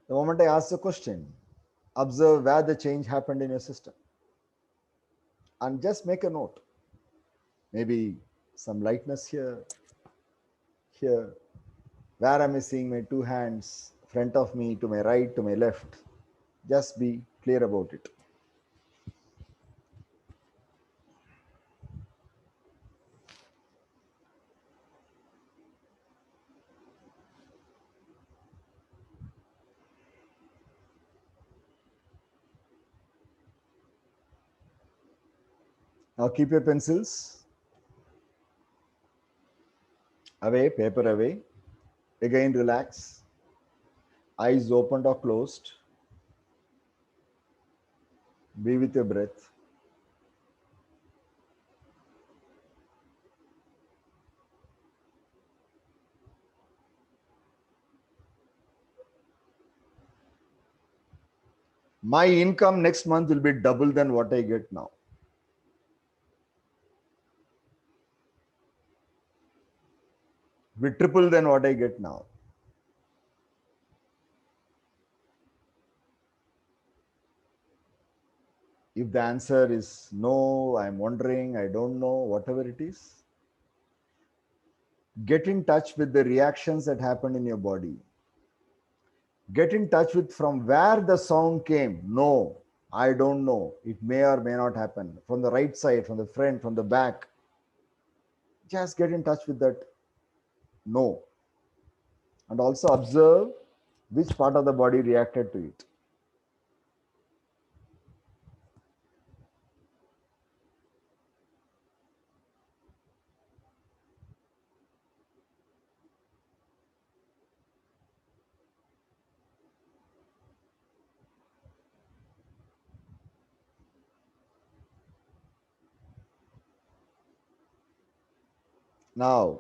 The moment I ask the question, observe where the change happened in your system and just make a note. Maybe some lightness here, here. Where am I seeing my two hands? Front of me, to my right, to my left. Just be clear about it. Now keep your pencils away, paper away. Again, relax. Eyes opened or closed. Be with your breath. My income next month will be double than what I get now. Be triple than what I get now. If the answer is no, I'm wondering, I don't know, whatever it is, get in touch with the reactions that happened in your body. Get in touch with from where the sound came. No, I don't know. It may or may not happen. From the right side, from the front, from the back. Just get in touch with that no. And also observe which part of the body reacted to it. Now,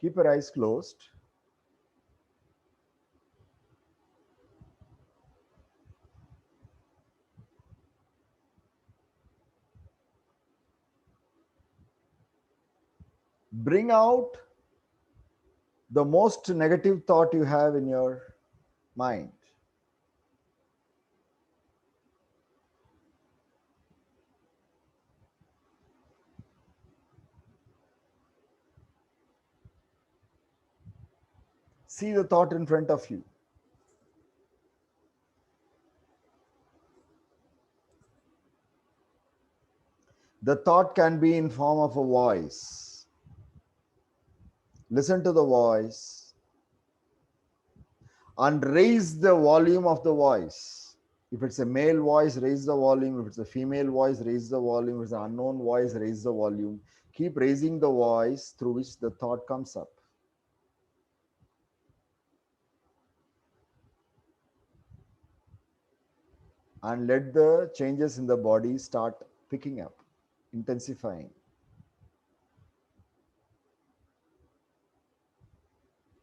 keep your eyes closed. Bring out the most negative thought you have in your mind. See the thought in front of you. The thought can be in form of a voice. Listen to the voice and raise the volume of the voice. If it's a male voice, raise the volume. If it's a female voice, raise the volume. If it's an unknown voice, raise the volume. Keep raising the voice through which the thought comes up. And let the changes in the body start picking up, intensifying.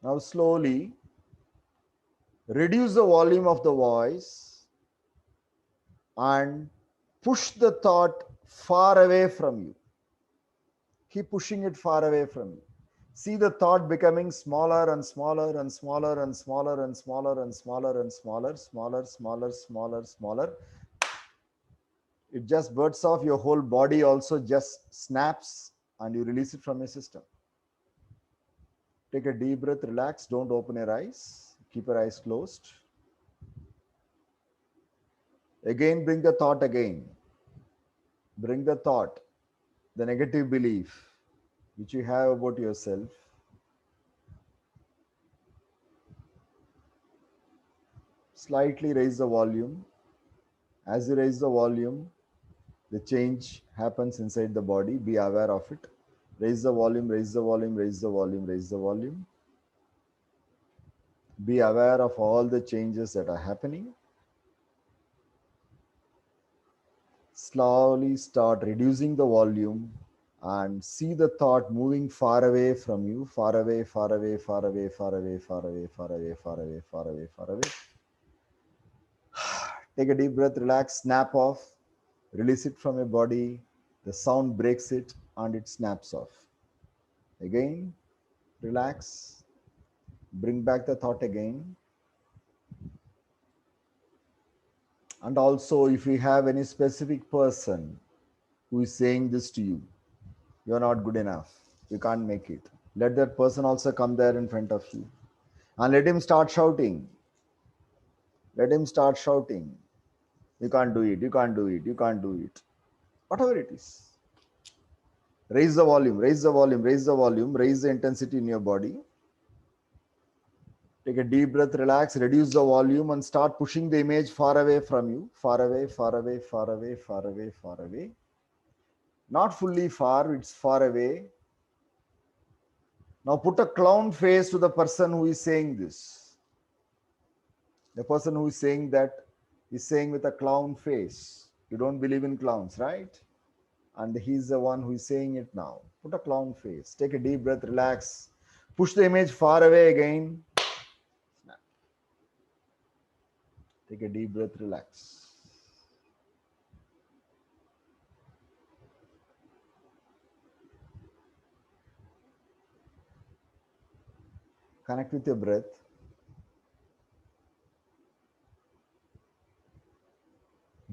Now, slowly reduce the volume of the voice and push the thought far away from you. Keep pushing it far away from you. See the thought becoming smaller and smaller and smaller and smaller and smaller and smaller and smaller, smaller, smaller, smaller, smaller. It just bursts off, your whole body also just snaps and you release it from your system. Take a deep breath, relax, don't open your eyes, keep your eyes closed. Again, bring the thought again. Bring the thought, the negative belief which you have about yourself. Slightly raise the volume. As you raise the volume, the change happens inside the body. Be aware of it. Raise the volume, raise the volume, raise the volume, raise the volume. Be aware of all the changes that are happening. Slowly start reducing the volume and see the thought moving far away from you, far away, far away, far away, far away, far away, far away, far away, far away, far away. Take a deep breath, relax, snap off, release it from your body. The sound breaks it and it snaps off. Again, relax, bring back the thought again. And also, if you have any specific person who is saying this to you, you're not good enough, you can't make it, let that person also come there in front of you and let him start shouting. Let him start shouting. You can't do it, you can't do it, you can't do it. Whatever it is. Raise the volume, raise the volume, raise the volume, raise the intensity in your body. Take a deep breath, relax, reduce the volume, and start pushing the image far away from you. Far away, far away, far away, far away, far away. Not fully far, it's far away. Now put a clown face to the person who is saying this. The person who is saying that is saying with a clown face. You don't believe in clowns, right? And he's the one who is saying it now. Put a clown face. Take a deep breath, relax. Push the image far away again. Snap. Take a deep breath, relax. Connect with your breath.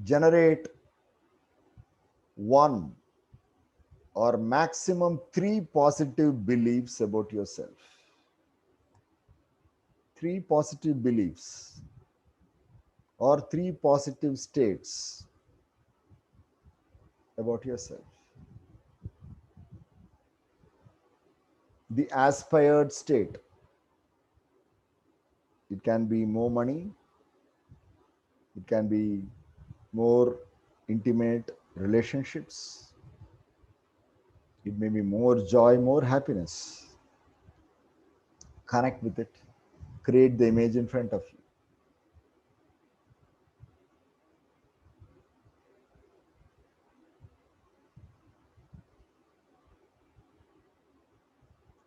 Generate one or maximum 3 positive beliefs about yourself. 3 positive beliefs or 3 positive states about yourself. The aspired state. It can be more money. It can be more intimate relationships. It may be more joy, more happiness. Connect with it. Create the image in front of you.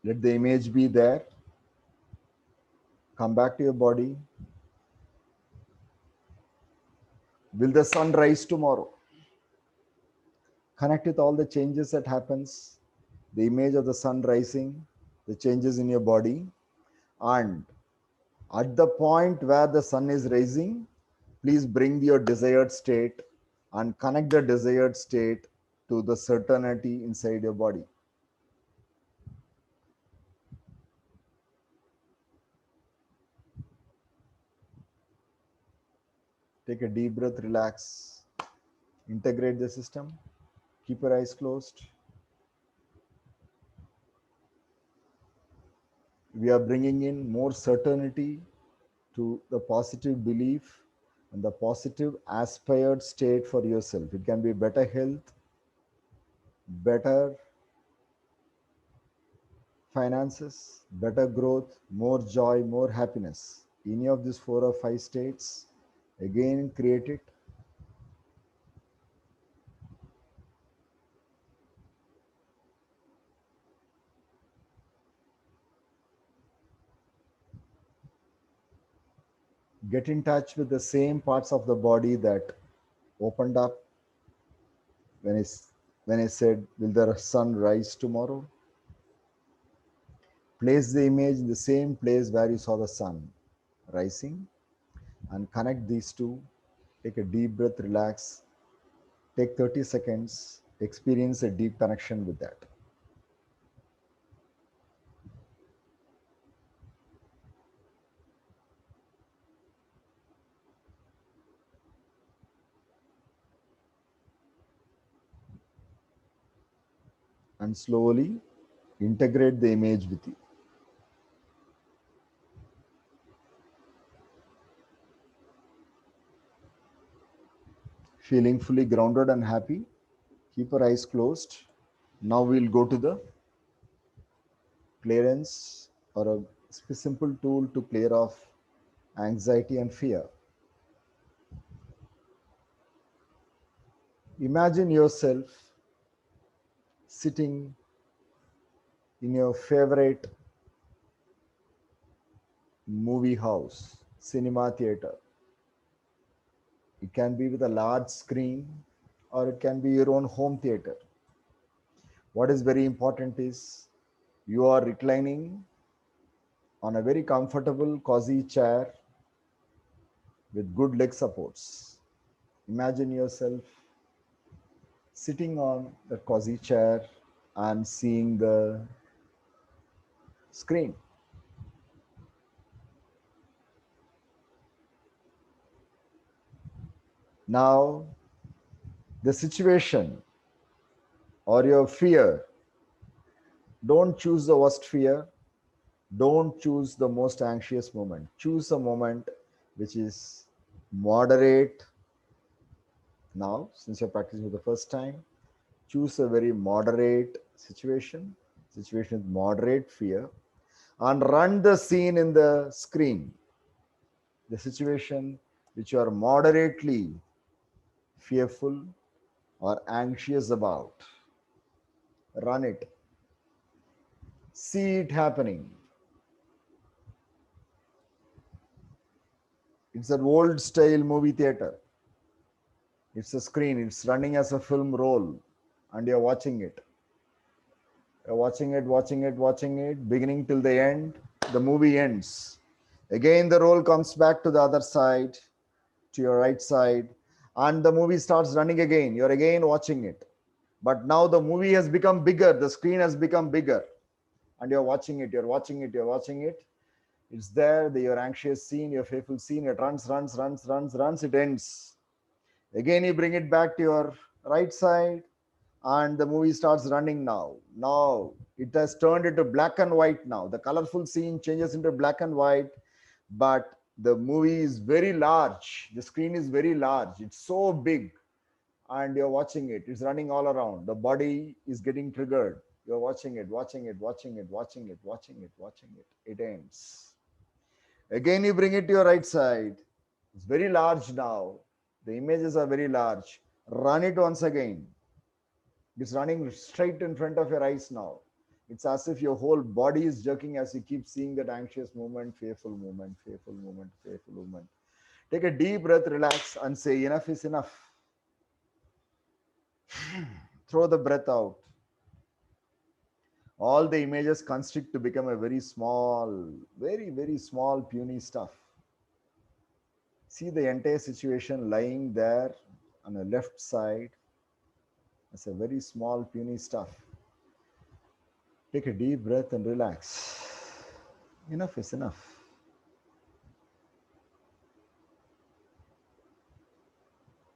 Let the image be there. Come back to your body. Will the sun rise tomorrow? Connect with all the changes that happens, the image of the sun rising, the changes in your body, and at the point where the sun is rising, please bring your desired state and connect the desired state to the certainty inside your body. Take a deep breath, relax, integrate the system, keep your eyes closed. We are bringing in more certainty to the positive belief and the positive aspired state for yourself. It can be better health, better finances, better growth, more joy, more happiness. Any of these 4 or 5 states, again create it. Get in touch with the same parts of the body that opened up when I said, will the sun rise tomorrow? Place the image in the same place where you saw the sun rising and connect these two. Take a deep breath, relax. Take 30 seconds, experience a deep connection with that. And slowly integrate the image with you. Feeling fully grounded and happy, keep your eyes closed. Now we'll go to the clearance or a simple tool to clear off anxiety and fear. Imagine yourself sitting in your favorite movie house, cinema theater. It can be with a large screen or it can be your own home theater. What is very important is you are reclining on a very comfortable, cozy chair with good leg supports. Imagine yourself sitting on the cozy chair and seeing the screen. Now, the situation or your fear, don't choose the worst fear. Don't choose the most anxious moment. Choose a moment which is moderate. Now, since you're practicing for the first time, choose a very moderate situation with moderate fear, and run the scene in the screen. The situation which you are moderately fearful or anxious about. Run it. See it happening. It's an old style movie theater. It's a screen, it's running as a film roll, and you're watching it. You're watching it, beginning till the end. The movie ends. Again, the roll comes back to the other side, to your right side, and the movie starts running again. You're again watching it. But now the movie has become bigger, the screen has become bigger, and you're watching it, you're watching it. It's there, your anxious scene, your fearful scene, it runs, it ends. Again, you bring it back to your right side, and the movie starts running now. Now it has turned into black and white now. The colorful scene changes into black and white, but the movie is very large. The screen is very large. It's so big, and you're watching it. It's running all around. The body is getting triggered. You're watching it. It ends. Again, you bring it to your right side. It's very large now. The images are very large. Run it once again. It's running straight in front of your eyes now. It's as if your whole body is jerking as you keep seeing that anxious movement, fearful movement, fearful movement, fearful movement. Take a deep breath, relax, and say, enough is enough. Throw the breath out. All the images constrict to become a very small, very small, puny stuff. See the entire situation lying there on the left side as a very small, puny stuff. Take a deep breath and relax. Enough is enough.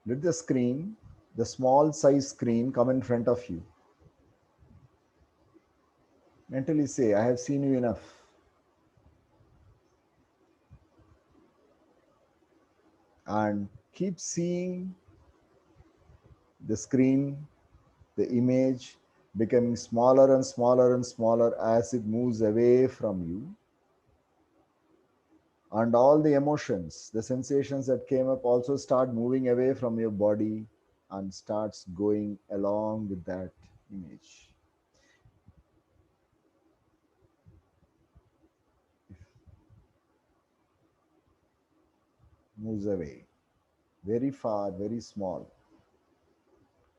Let the screen, the small size screen, come in front of you. Mentally say, I have seen you enough. And keep seeing the screen, the image becoming smaller and smaller and smaller as it moves away from you. And all the emotions, the sensations that came up also start moving away from your body and starts going along with that image. Moves away, very far, very small.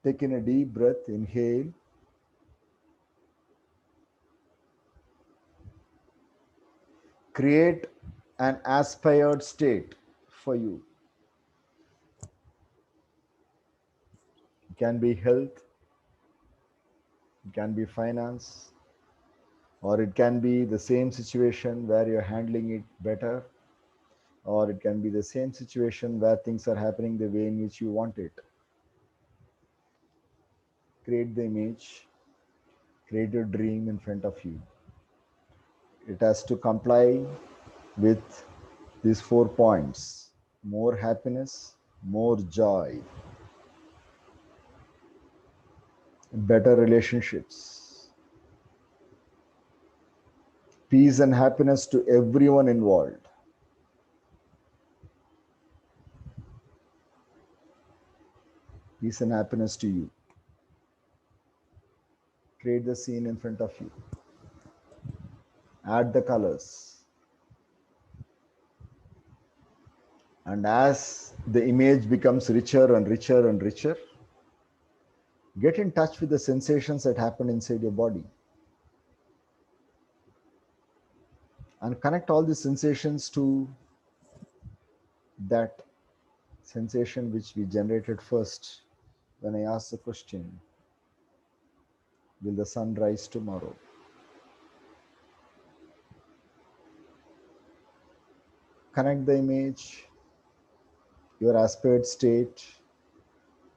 Take in a deep breath, inhale. Create an aspired state for you. It can be health, it can be finance, or it can be the same situation where you're handling it better, or it can be the same situation where things are happening the way in which you want it. Create the image, create your dream in front of you. It has to comply with these 4 points: more happiness, more joy, better relationships, peace and happiness to everyone involved. peace and happiness to you. Create the scene in front of you. Add the colors. And as the image becomes richer and richer and richer, get in touch with the sensations that happen inside your body. And connect all the sensations to that sensation which we generated first when I asked the question, will the sun rise tomorrow? Connect the image, your aspired state,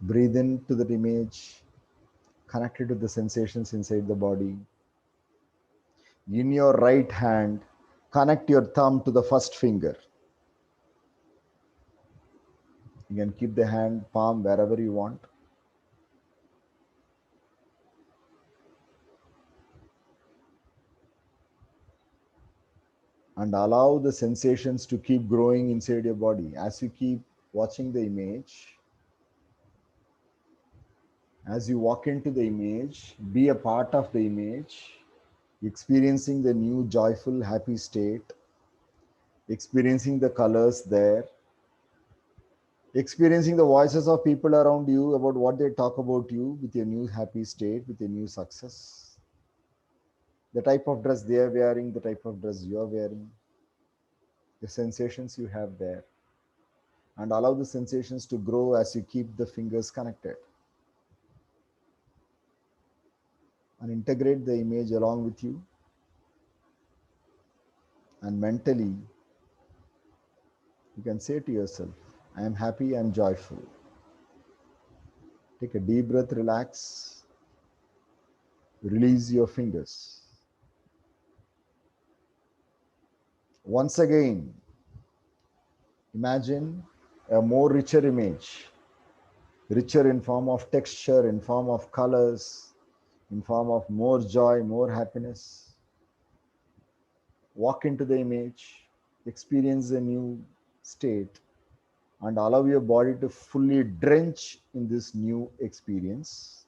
breathe into that image, connect it to the sensations inside the body. In your right hand, connect your thumb to the first finger. You can keep the hand palm wherever you want. And allow the sensations to keep growing inside your body. As you keep watching the image, as you walk into the image, be a part of the image, experiencing the new joyful, happy state, experiencing the colors there, experiencing the voices of people around you about what they talk about you with your new happy state, with your new success, the type of dress they are wearing, the type of dress you are wearing, the sensations you have there, and allow the sensations to grow as you keep the fingers connected. And integrate the image along with you. And mentally, you can say to yourself, I am happy, I am joyful. Take a deep breath, relax, release your fingers. Once again, imagine a more richer image, richer in form of texture, in form of colors, in form of more joy, more happiness. Walk into the image, experience a new state, and allow your body to fully drench in this new experience.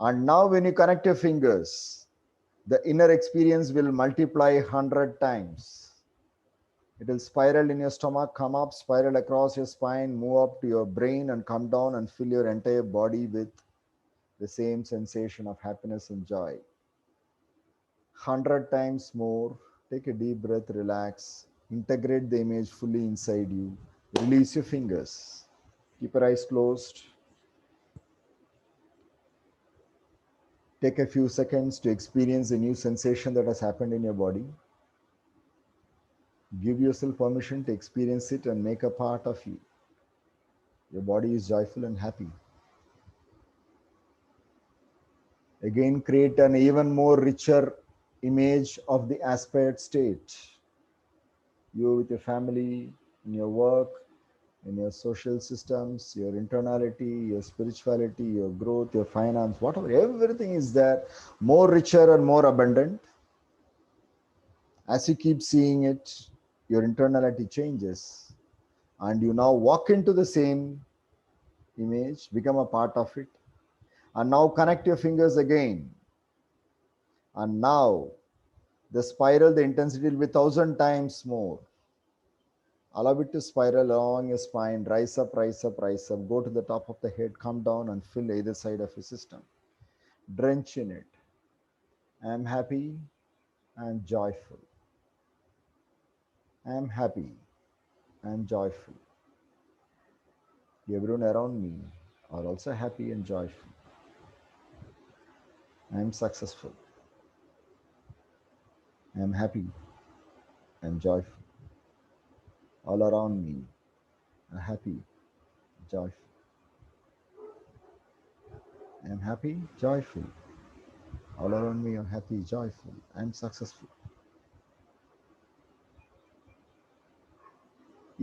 And now when you connect your fingers, the inner experience will multiply 100 times. It will spiral in your stomach, come up, spiral across your spine, move up to your brain, and come down and fill your entire body with the same sensation of happiness and joy. 100 times more. Take a deep breath, relax, integrate the image fully inside you. Release your fingers. Keep your eyes closed. Take a few seconds to experience the new sensation that has happened in your body. Give yourself permission to experience it and make a part of you. Your body is joyful and happy. Again, create an even more richer image of the aspired state. You with your family, in your work, in your social systems, your internality, your spirituality, your growth, your finance, whatever, everything is there, more richer and more abundant. As you keep seeing it, your internality changes, and you now walk into the same image, become a part of it, and now connect your fingers again. And now the spiral, the intensity will be 1,000 times more. Allow it to spiral along your spine, rise up, rise up, rise up, go to the top of the head, come down and fill either side of your system. Drench in it. I am happy, I am joyful. I am happy, I am joyful. Everyone around me are also happy and joyful. I am successful. I am happy, I am joyful. All around me are happy, joyful. I am happy, joyful. All around me are happy, joyful. I am successful.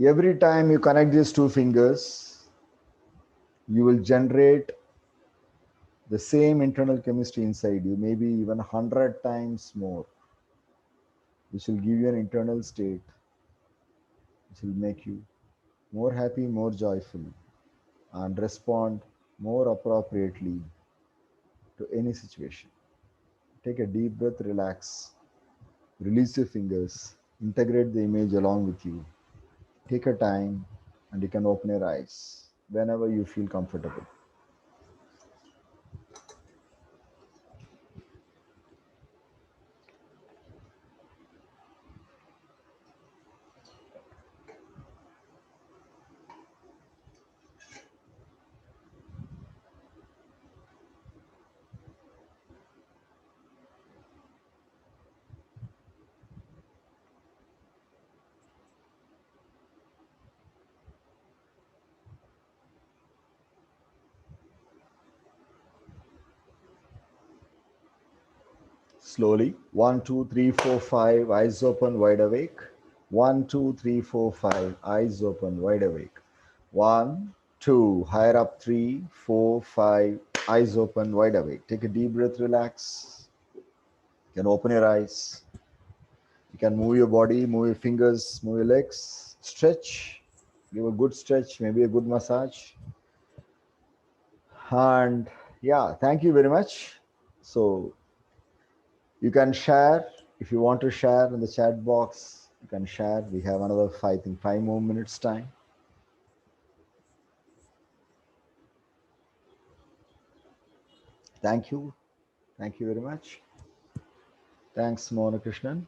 Every time you connect these two fingers, you will generate the same internal chemistry inside you, maybe even 100 times more, which will give you an internal state, which will make you more happy, more joyful. and respond more appropriately to any situation. Take a deep breath, relax, release your fingers, integrate the image along with you. Take your time and you can open your eyes whenever you feel comfortable. Slowly, 1, 2, 3, 4, 5, eyes open, wide awake. 1, 2, 3, 4, 5, eyes open, wide awake. 1, 2, higher up, 3, 4, 5, eyes open, wide awake. Take a deep breath, relax. You can open your eyes. You can move your body, move your fingers, move your legs, stretch, give a good stretch, maybe a good massage. And yeah, thank you very much. So you can share if you want to share in the chat box. You can share. We have another I think 5 more minutes time. Thank you. Thank you very much. Thanks, Mona Krishnan.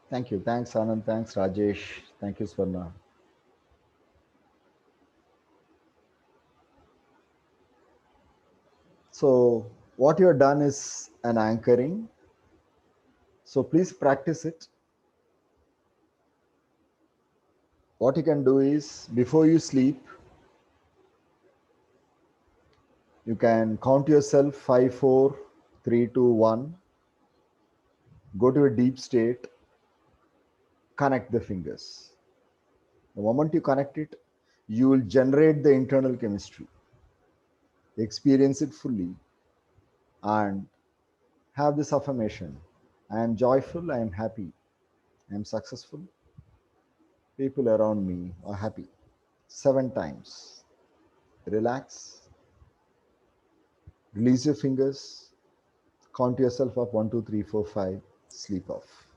Thank you. Thanks, Anand. Thanks, Rajesh. Thank you, Swarna. So what you have done is an anchoring. So please practice it. What you can do is before you sleep, you can count yourself 5, 4, 3, 2, 1. Go to a deep state, connect the fingers. The moment you connect it, you will generate the internal chemistry, experience it fully, and have this affirmation: I am joyful, I am happy, I am successful, people around me are happy. 7 times. Relax, release your fingers, count yourself up 1, 2, 3, 4, 5, sleep off.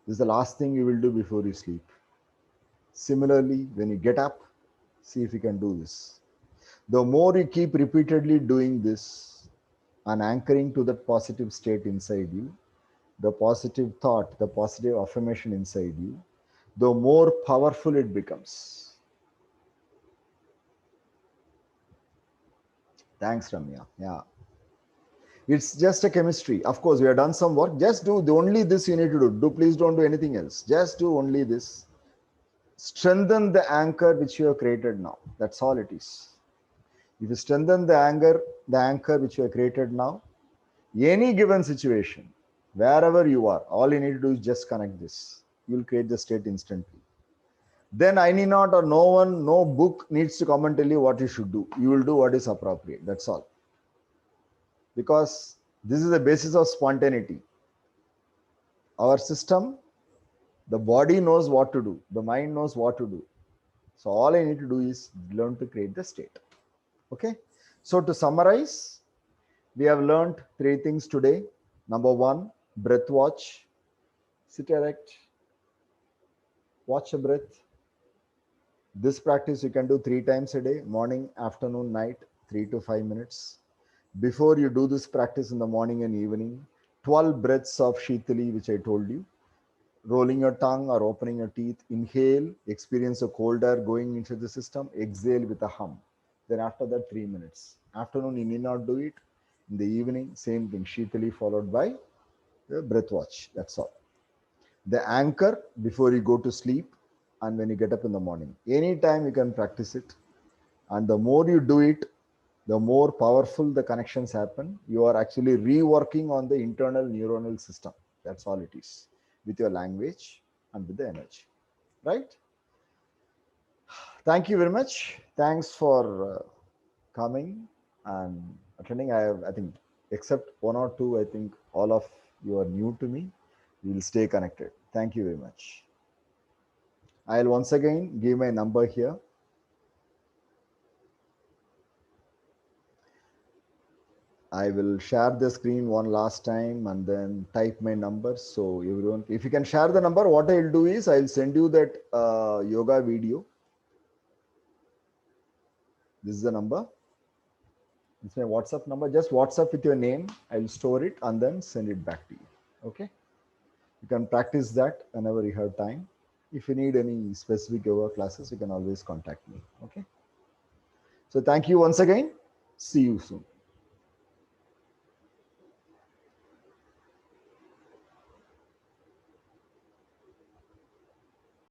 This is the last thing you will do before you sleep. Similarly, when you get up, see if you can do this. The more you keep repeatedly doing this and anchoring to that positive state inside you, the positive thought, the positive affirmation inside you, the more powerful it becomes. Thanks, Ramya. Yeah. It's just a chemistry. Of course, we have done some work. Just do the only this you need to do. Please don't do anything else. Just do only this. Strengthen the anchor which you have created now. That's all it is. If you strengthen the anchor which you have created now, any given situation, wherever you are, all you need to do is just connect this. You will create the state instantly. Then I need not, or no one, no book needs to come and tell you what you should do. You will do what is appropriate. That's all. Because this is the basis of spontaneity. Our system, the body knows what to do, the mind knows what to do. So all I need to do is learn to create the state. Okay. So to summarize, we have learned 3 things today. Number 1, breath watch. Sit erect, watch a breath. This practice you can do 3 times a day: morning, afternoon, night, 3 to 5 minutes. Before you do this practice in the morning and evening, 12 breaths of Shitali, which I told you. Rolling your tongue or opening your teeth. Inhale, experience a cold air going into the system. Exhale with a hum. Then after that, 3 minutes. Afternoon, you need not do it. In the evening, same thing. Shitali followed by the breath watch. That's all. The anchor before you go to sleep and when you get up in the morning. Anytime you can practice it. And the more you do it, the more powerful the connections happen. You are actually reworking on the internal neuronal system. That's all it is, with your language and with the energy. Right? Thank you very much. Thanks for coming and attending. I think, except one or two, I think all of you are new to me. We will stay connected. Thank you very much. I'll once again give my number here. I will share the screen one last time and then type my number. So everyone, if you can share the number, what I'll do is I'll send you that yoga video. This is the number. It's my WhatsApp number. Just WhatsApp with your name. I'll store it and then send it back to you. Okay. You can practice that whenever you have time. If you need any specific yoga classes, you can always contact me. Okay. So thank you once again. See you soon.